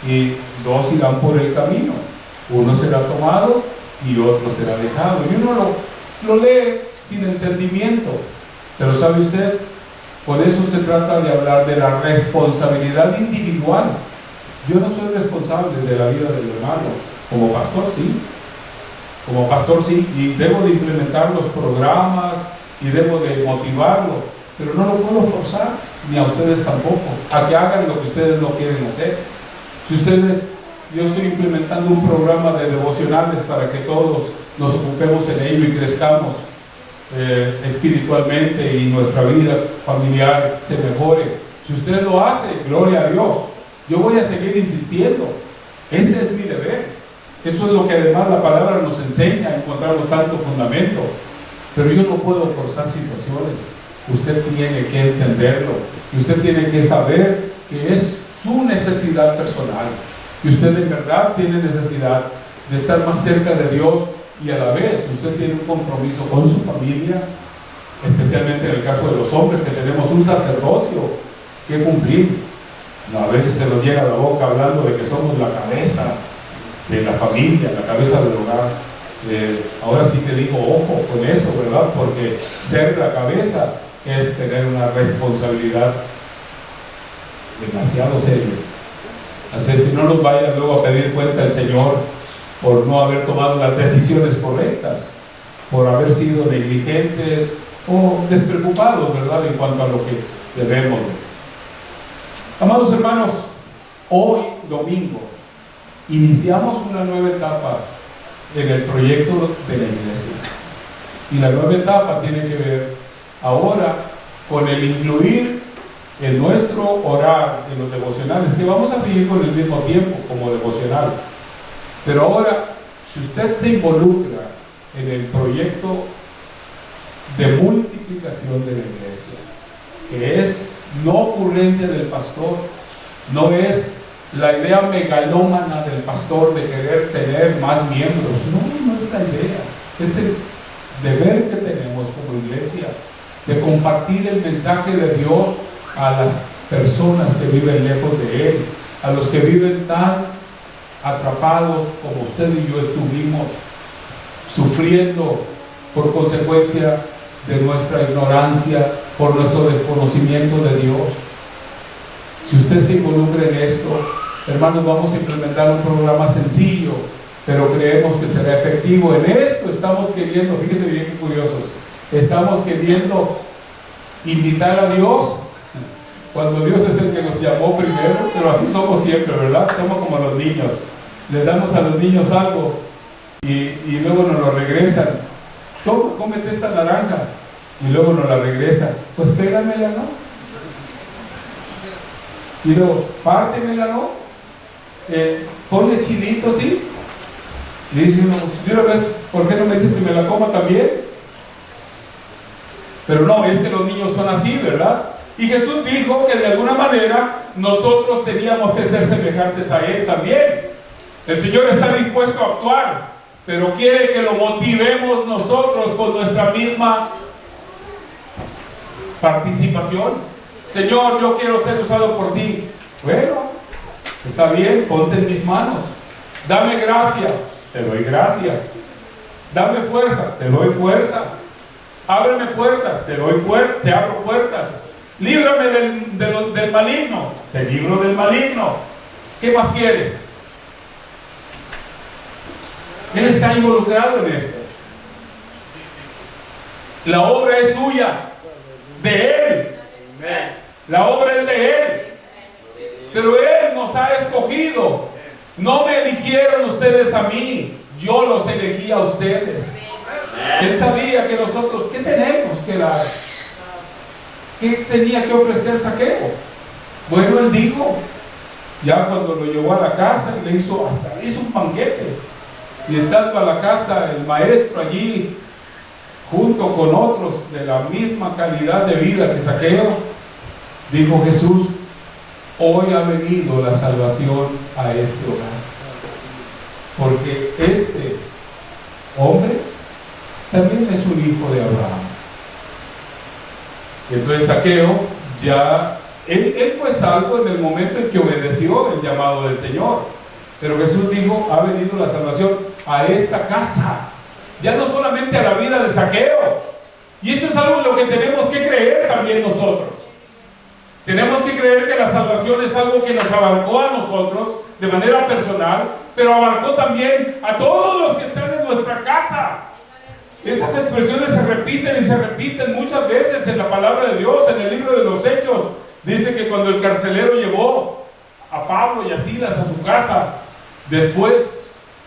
Y dos irán por el camino. Uno será tomado y otro será dejado. Y uno lo lee sin entendimiento. Pero ¿sabe usted? Por eso se trata de hablar de la responsabilidad individual. Yo no soy responsable de la vida del hermano. Como pastor sí. Como pastor sí. Y debo de implementar los programas y debo de motivarlo. Pero no lo puedo forzar, ni a ustedes tampoco, a que hagan lo que ustedes no quieren hacer. Si yo estoy implementando un programa de devocionales para que todos nos ocupemos en ello y crezcamos espiritualmente y nuestra vida familiar se mejore. Si usted lo hace, gloria a Dios. Yo voy a seguir insistiendo. Ese es mi deber. Eso es lo que además la palabra nos enseña, encontramos tanto fundamento. Pero yo no puedo forzar situaciones. Usted tiene que entenderlo. Y usted tiene que saber que es su necesidad personal. Y usted en verdad tiene necesidad de estar más cerca de Dios. Y a la vez usted tiene un compromiso con su familia, especialmente en el caso de los hombres, que tenemos un sacerdocio que cumplir. No, a veces se nos llega a la boca hablando de que somos la cabeza de la familia, la cabeza del hogar. Ahora sí te digo, ojo con eso, ¿verdad? Porque ser la cabeza es tener una responsabilidad demasiado seria. Así es que no nos vaya luego a pedir cuenta el Señor por no haber tomado las decisiones correctas, por haber sido negligentes o despreocupados, ¿verdad?, en cuanto a lo que debemos. Amados hermanos, hoy domingo iniciamos una nueva etapa en el proyecto de la iglesia. Y la nueva etapa tiene que ver ahora con el incluir en nuestro orar, en los devocionales, que vamos a seguir con el mismo tiempo como devocional. Pero ahora, si usted se involucra en el proyecto de multiplicación de la iglesia, que es no ocurrencia del pastor, no es la idea megalómana del pastor de querer tener más miembros, no es la idea, es el deber que tenemos como iglesia de compartir el mensaje de Dios a las personas que viven lejos de Él, a los que viven tan atrapados como usted y yo estuvimos, sufriendo por consecuencia de nuestra ignorancia, por nuestro desconocimiento de Dios. Si usted se involucra en esto, hermanos, vamos a implementar un programa sencillo, pero creemos que será efectivo. En esto estamos queriendo, fíjese bien qué curiosos, estamos queriendo invitar a Dios cuando Dios es el que nos llamó primero, pero así somos siempre, ¿verdad? Somos como los niños. Les damos a los niños algo y luego nos lo regresan. Toma, cómete esta naranja, y luego nos la regresan. Pues pégamela, ¿no? Y luego, pártemela, ¿no? Ponle chilito, ¿sí? Y dice uno, de una vez, ¿por qué no me dices que me la coma también? Pero no, es que los niños son así, ¿verdad? Y Jesús dijo que de alguna manera nosotros teníamos que ser semejantes a Él también. El Señor está dispuesto a actuar, pero quiere que lo motivemos nosotros con nuestra misma participación. Señor, yo quiero ser usado por ti. Bueno, está bien, ponte en mis manos. Dame gracia, te doy gracia. Dame fuerzas, te doy fuerza. Ábreme puertas, te abro puertas. Líbrame del maligno, te libro del maligno. ¿Qué más quieres? Él está involucrado en esto. La obra es suya, de Él. La obra es de Él. Pero Él nos ha escogido. No me eligieron ustedes a mí, yo los elegí a ustedes. Él sabía que nosotros, ¿qué tenemos que dar? ¿Qué tenía que ofrecer Zaqueo? Bueno, él dijo, ya cuando lo llevó a la casa y le hizo un banquete. Y estando a la casa el maestro allí, junto con otros de la misma calidad de vida que Zaqueo, dijo Jesús: hoy ha venido la salvación a este hogar, porque este hombre también es un hijo de Abraham. Y entonces Zaqueo ya, él fue salvo en el momento en que obedeció el llamado del Señor. Pero Jesús dijo: ha venido la salvación a esta casa, ya no solamente a la vida de Zaqueo. Y esto es algo en lo que tenemos que creer también nosotros. Tenemos que creer que la salvación es algo que nos abarcó a nosotros de manera personal, pero abarcó también a todos los que están en nuestra casa. Esas expresiones se repiten y se repiten muchas veces en la palabra de Dios. En el libro de los Hechos dice que cuando el carcelero llevó a Pablo y a Silas a su casa, después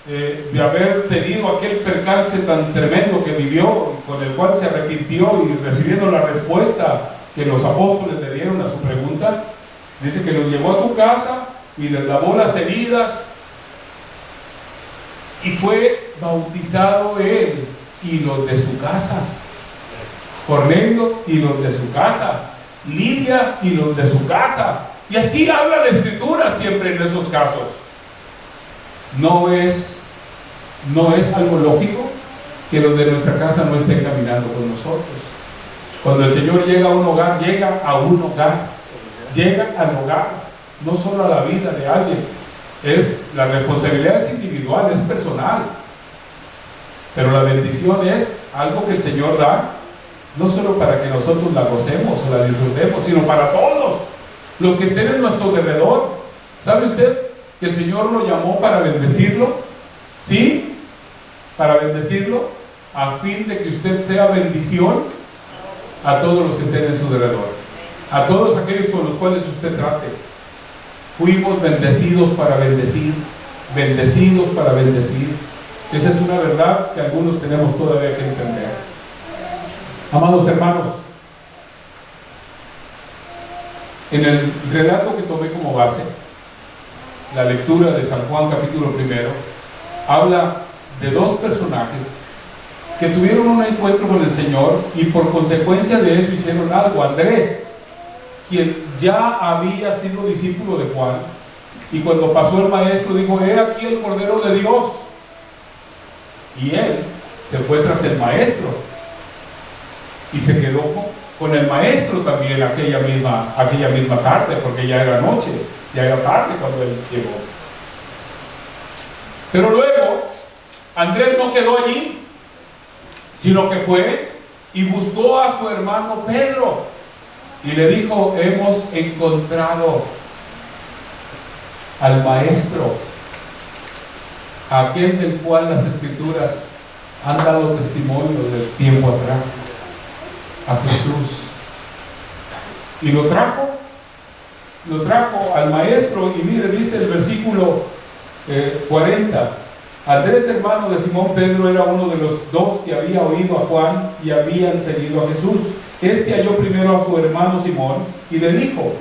de haber tenido aquel percance tan tremendo que vivió, con el cual se arrepintió y recibiendo la respuesta que los apóstoles le dieron a su pregunta, dice que los llevó a su casa y les lavó las heridas, y fue bautizado él y los de su casa, Cornelio y los de su casa, Lidia y los de su casa. Y así habla la Escritura siempre en esos casos. No es algo lógico que los de nuestra casa no estén caminando con nosotros. Cuando el Señor llega a un hogar, llega a un hogar, llega al hogar, no solo a la vida de alguien. La responsabilidad es individual, es personal, pero la bendición es algo que el Señor da, no solo para que nosotros la gocemos o la disfrutemos, sino para todos los que estén en nuestro alrededor. ¿Sabe usted que el Señor lo llamó para bendecirlo? ¿Sí? Para bendecirlo, a fin de que usted sea bendición a todos los que estén en su alrededor, a todos aquellos con los cuales usted trate. Fuimos bendecidos para bendecir, bendecidos para bendecir. Esa es una verdad que algunos tenemos todavía que entender. Amados hermanos, en el relato que tomé como base, la lectura de San Juan capítulo 1, habla de dos personajes que tuvieron un encuentro con el Señor y por consecuencia de eso hicieron algo. Andrés, quien ya había sido discípulo de Juan, y cuando pasó el maestro dijo: he aquí el Cordero de Dios. Y él se fue tras el maestro y se quedó con el maestro también aquella misma tarde, porque ya era noche, ya era tarde cuando él llegó. Pero luego Andrés no quedó allí, sino que fue y buscó a su hermano Pedro y le dijo: hemos encontrado al maestro, aquel del cual las Escrituras han dado testimonio del tiempo atrás, a Jesús. Y lo trajo al maestro. Y mire, dice el versículo 40: Andrés, hermano de Simón Pedro, era uno de los dos que había oído a Juan y habían seguido a Jesús. Este halló primero a su hermano Simón y le dijo: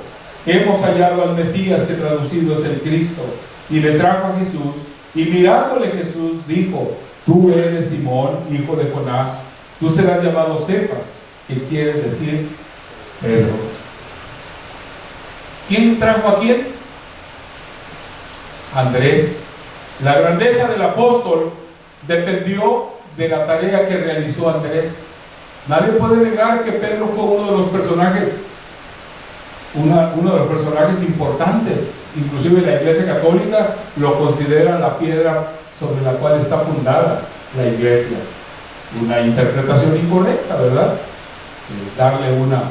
hemos hallado al Mesías, que traducido es el Cristo. Y le trajo a Jesús, y mirándole Jesús dijo: tú eres Simón, hijo de Jonás, tú serás llamado Cefas, que quiere decir Pedro. ¿Quién trajo a quién? Andrés. La grandeza del apóstol dependió de la tarea que realizó Andrés. Nadie puede negar que Pedro fue uno de los personajes importantes. Inclusive la Iglesia Católica lo considera la piedra sobre la cual está fundada la Iglesia. Una interpretación incorrecta, ¿verdad? Darle una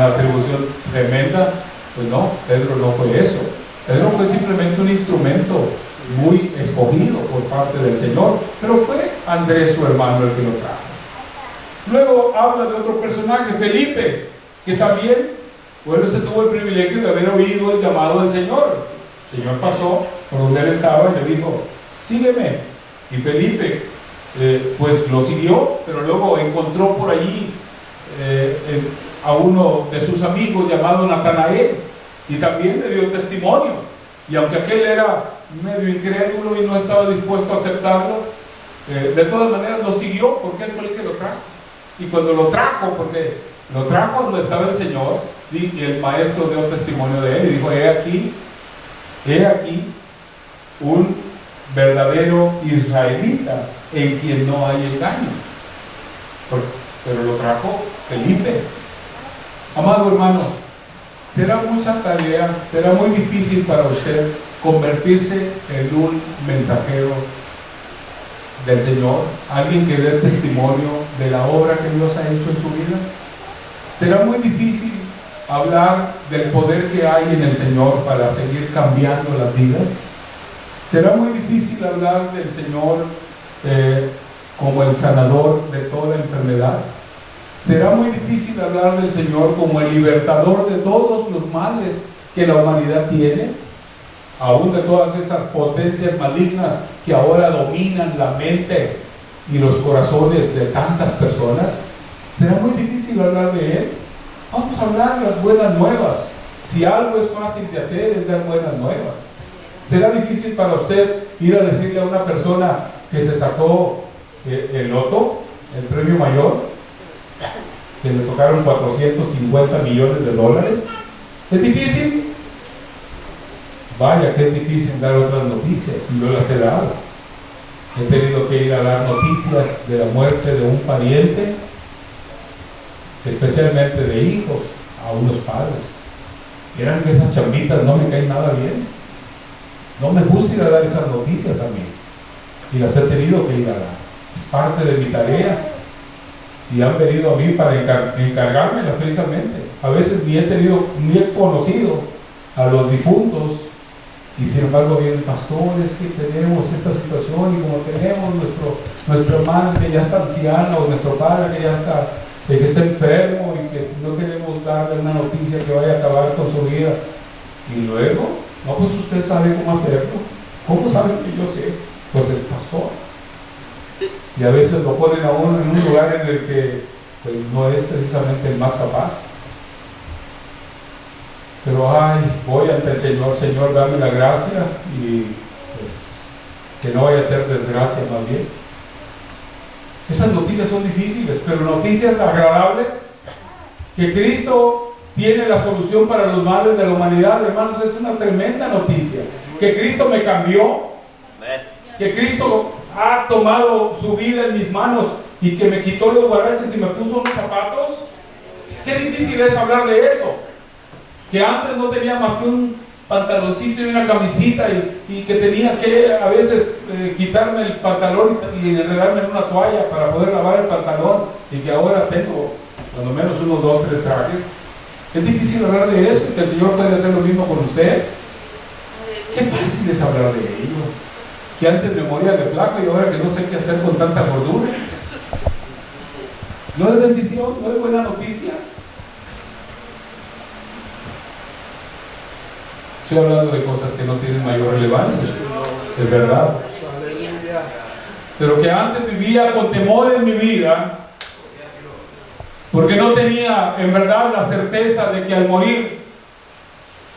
atribución tremenda. Pues no, Pedro no fue eso. Pedro fue simplemente un instrumento muy escogido por parte del Señor, pero fue Andrés, su hermano, el que lo trajo. Luego habla de otro personaje, Felipe, que también, bueno, tuvo el privilegio de haber oído el llamado del Señor. El Señor pasó por donde él estaba y le dijo: sígueme. Y Felipe pues lo siguió, pero luego encontró por allí a uno de sus amigos llamado Natanael, y también le dio testimonio. Y aunque aquel era medio incrédulo y no estaba dispuesto a aceptarlo. De todas maneras lo siguió porque él fue el que lo trajo. Y cuando lo trajo, porque lo trajo donde estaba el Señor, y el maestro dio testimonio de él y dijo: he aquí un verdadero israelita en quien no hay engaño. Pero lo trajo Felipe. Amado hermano, será mucha tarea, será muy difícil para usted convertirse en un mensajero del Señor, alguien que dé testimonio de la obra que Dios ha hecho en su vida. Será muy difícil hablar del poder que hay en el Señor para seguir cambiando las vidas. Será muy difícil hablar del Señor como el sanador de toda enfermedad. Será muy difícil hablar del Señor como el libertador de todos los males que la humanidad tiene, aún de todas esas potencias malignas que ahora dominan la mente y los corazones de tantas personas. Será muy difícil hablar de Él. Vamos a hablar las buenas nuevas. Si algo es fácil de hacer, es dar buenas nuevas. Será difícil para usted ir a decirle a una persona que se sacó el loto, el premio mayor, que le tocaron 450 millones de dólares. ¿Es difícil? Vaya que es difícil dar otras noticias, y yo las he dado. He tenido que ir a dar noticias de la muerte de un pariente, especialmente de hijos, a unos padres. Eran que esas chambitas no me caen nada bien. No me gusta ir a dar esas noticias a mí, y las he tenido que ir a dar. Es parte de mi tarea, y han venido a mí para encargármelas precisamente. A veces ni he conocido a los difuntos, y sin embargo vienen pastores que tenemos esta situación, y como tenemos nuestra madre que ya está anciana, o nuestro padre que ya está, que está enfermo, y que no queremos darle una noticia que vaya a acabar con su vida, y luego, no, pues usted sabe cómo hacerlo. ¿Cómo saben que yo sé? Pues es pastor. Y a veces lo ponen a uno en un lugar en el que pues, no es precisamente el más capaz. Pero voy ante el Señor: Señor, dame la gracia, y pues que no vaya a ser desgracia más bien. Esas noticias son difíciles, pero noticias agradables, que Cristo tiene la solución para los males de la humanidad, hermanos, es una tremenda noticia. Que Cristo me cambió, que Cristo ha tomado su vida en mis manos, y que me quitó los guaraches y me puso unos zapatos. Qué difícil es hablar de eso. Que antes no tenía más que un pantaloncito y una camisita, y que tenía que a veces quitarme el pantalón y enredarme en una toalla para poder lavar el pantalón, y que ahora tengo cuando menos unos 2, 3 trajes. Es difícil hablar de eso, y que el Señor puede hacer lo mismo con usted. Qué fácil es hablar de ello. Que antes me moría de flaco, y ahora que no sé qué hacer con tanta gordura. ¿No es bendición? ¿No es buena noticia? Estoy hablando de cosas que no tienen mayor relevancia, es verdad. Pero que antes vivía con temor en mi vida, porque no tenía en verdad la certeza de que al morir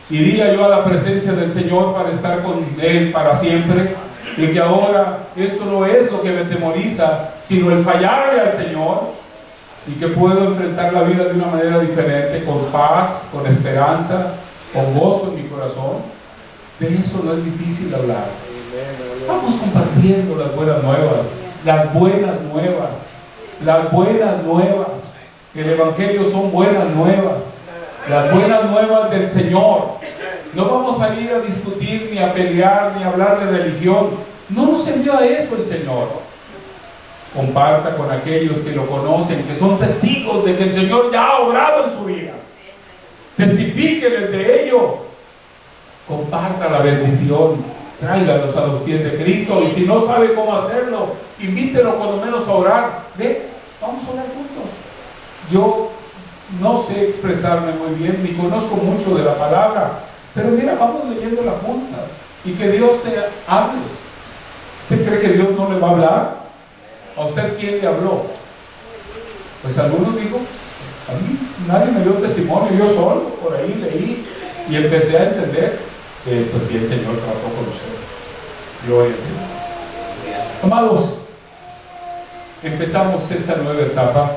iría yo a la presencia del Señor para estar con Él para siempre, y que ahora esto no es lo que me temoriza, sino el fallarle al Señor, y que puedo enfrentar la vida de una manera diferente, con paz, con esperanza, con gozo en mi corazón. De eso no es difícil hablar. Vamos compartiendo las buenas nuevas, las buenas nuevas, las buenas nuevas. El Evangelio son buenas nuevas, las buenas nuevas del Señor. No vamos a ir a discutir, ni a pelear, ni a hablar de religión. No nos envió a eso el Señor. Comparta con aquellos que lo conocen, que son testigos de que el Señor ya ha obrado en su vida. Testifíqueles de ello. Comparta la bendición. Tráigalos a los pies de Cristo. Y si no sabe cómo hacerlo, invítelo cuando menos a orar. Vamos a orar juntos. Yo no sé expresarme muy bien, ni conozco mucho de la palabra, pero mira, vamos leyendo la junta, y que Dios te hable. ¿Usted cree que Dios no le va a hablar? ¿A usted quién le habló? Pues algunos dijo: a mí nadie me dio testimonio, yo solo por ahí leí y empecé a entender que pues si el Señor trató con usted. Gloria al Señor. Amados, empezamos esta nueva etapa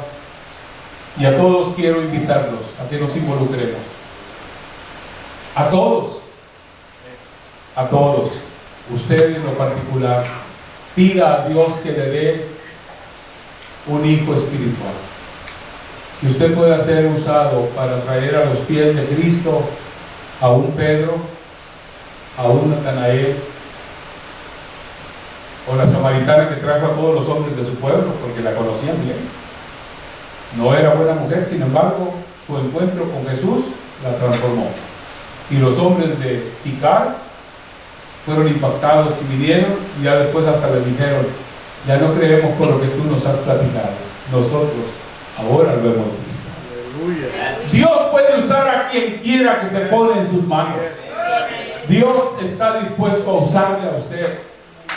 y a todos quiero invitarlos a que nos involucremos. A todos. Usted en lo particular, pida a Dios que le dé un hijo espiritual. Que usted pueda ser usado para traer a los pies de Cristo a un Pedro, a un Natanael, o la samaritana que trajo a todos los hombres de su pueblo, porque la conocían bien. No era buena mujer, sin embargo, su encuentro con Jesús la transformó. Y los hombres de Sicar fueron impactados y vinieron, y ya después hasta le dijeron: ya no creemos por lo que tú nos has platicado, nosotros ahora lo hemos visto. Dios puede usar a quien quiera que se pone en sus manos. Dios está dispuesto a usarle a usted.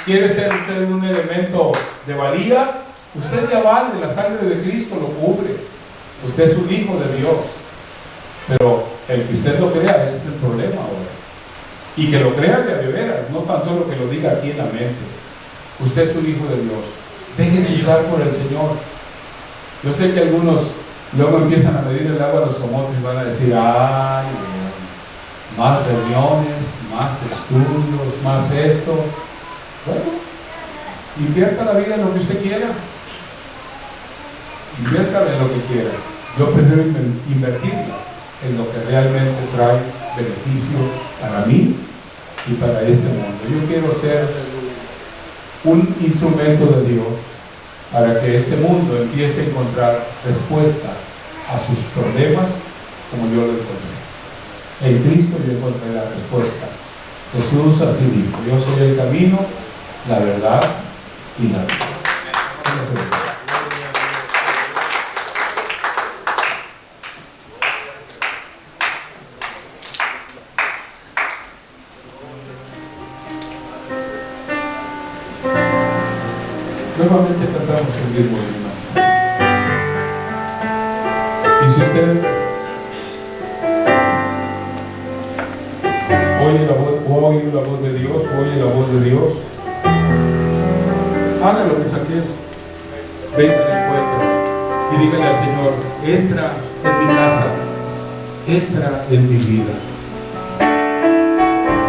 ¿Quiere ser usted un elemento de valía? Usted ya vale, la sangre de Cristo lo cubre. Usted es un hijo de Dios. Pero el que usted lo crea, ese es el problema ahora. Y que lo crea de veras, no tan solo que lo diga aquí en la mente. Usted es un hijo de Dios. Déjese usar por el Señor. Yo sé que algunos luego empiezan a medir el agua a los somotes y van a decir: ay, más reuniones, más estudios, más esto. Bueno, invierta la vida en lo que usted quiera. Inviértala en lo que quiera. Yo prefiero invertirla en lo que realmente trae beneficio para mí y para este mundo. Yo quiero ser un instrumento de Dios para que este mundo empiece a encontrar respuesta a sus problemas como yo lo encontré. En Cristo yo encontré la respuesta. Jesús así dijo: yo soy el camino, la verdad y la vida. Nuevamente cantamos el mismo himno. Y si usted oye la voz, o ha oído la voz de Dios, oye la voz de Dios, haga lo que Saqueo. Venga al encuentro y dígale al Señor: entra en mi casa, entra en mi vida,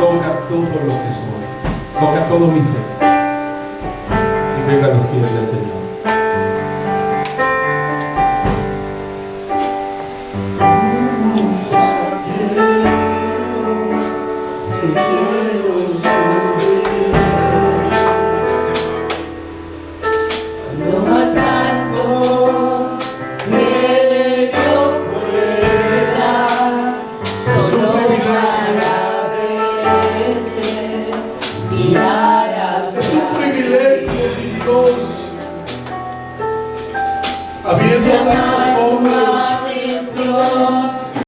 toca todo lo que soy, toca todo mi ser, y venga a los pies del Señor.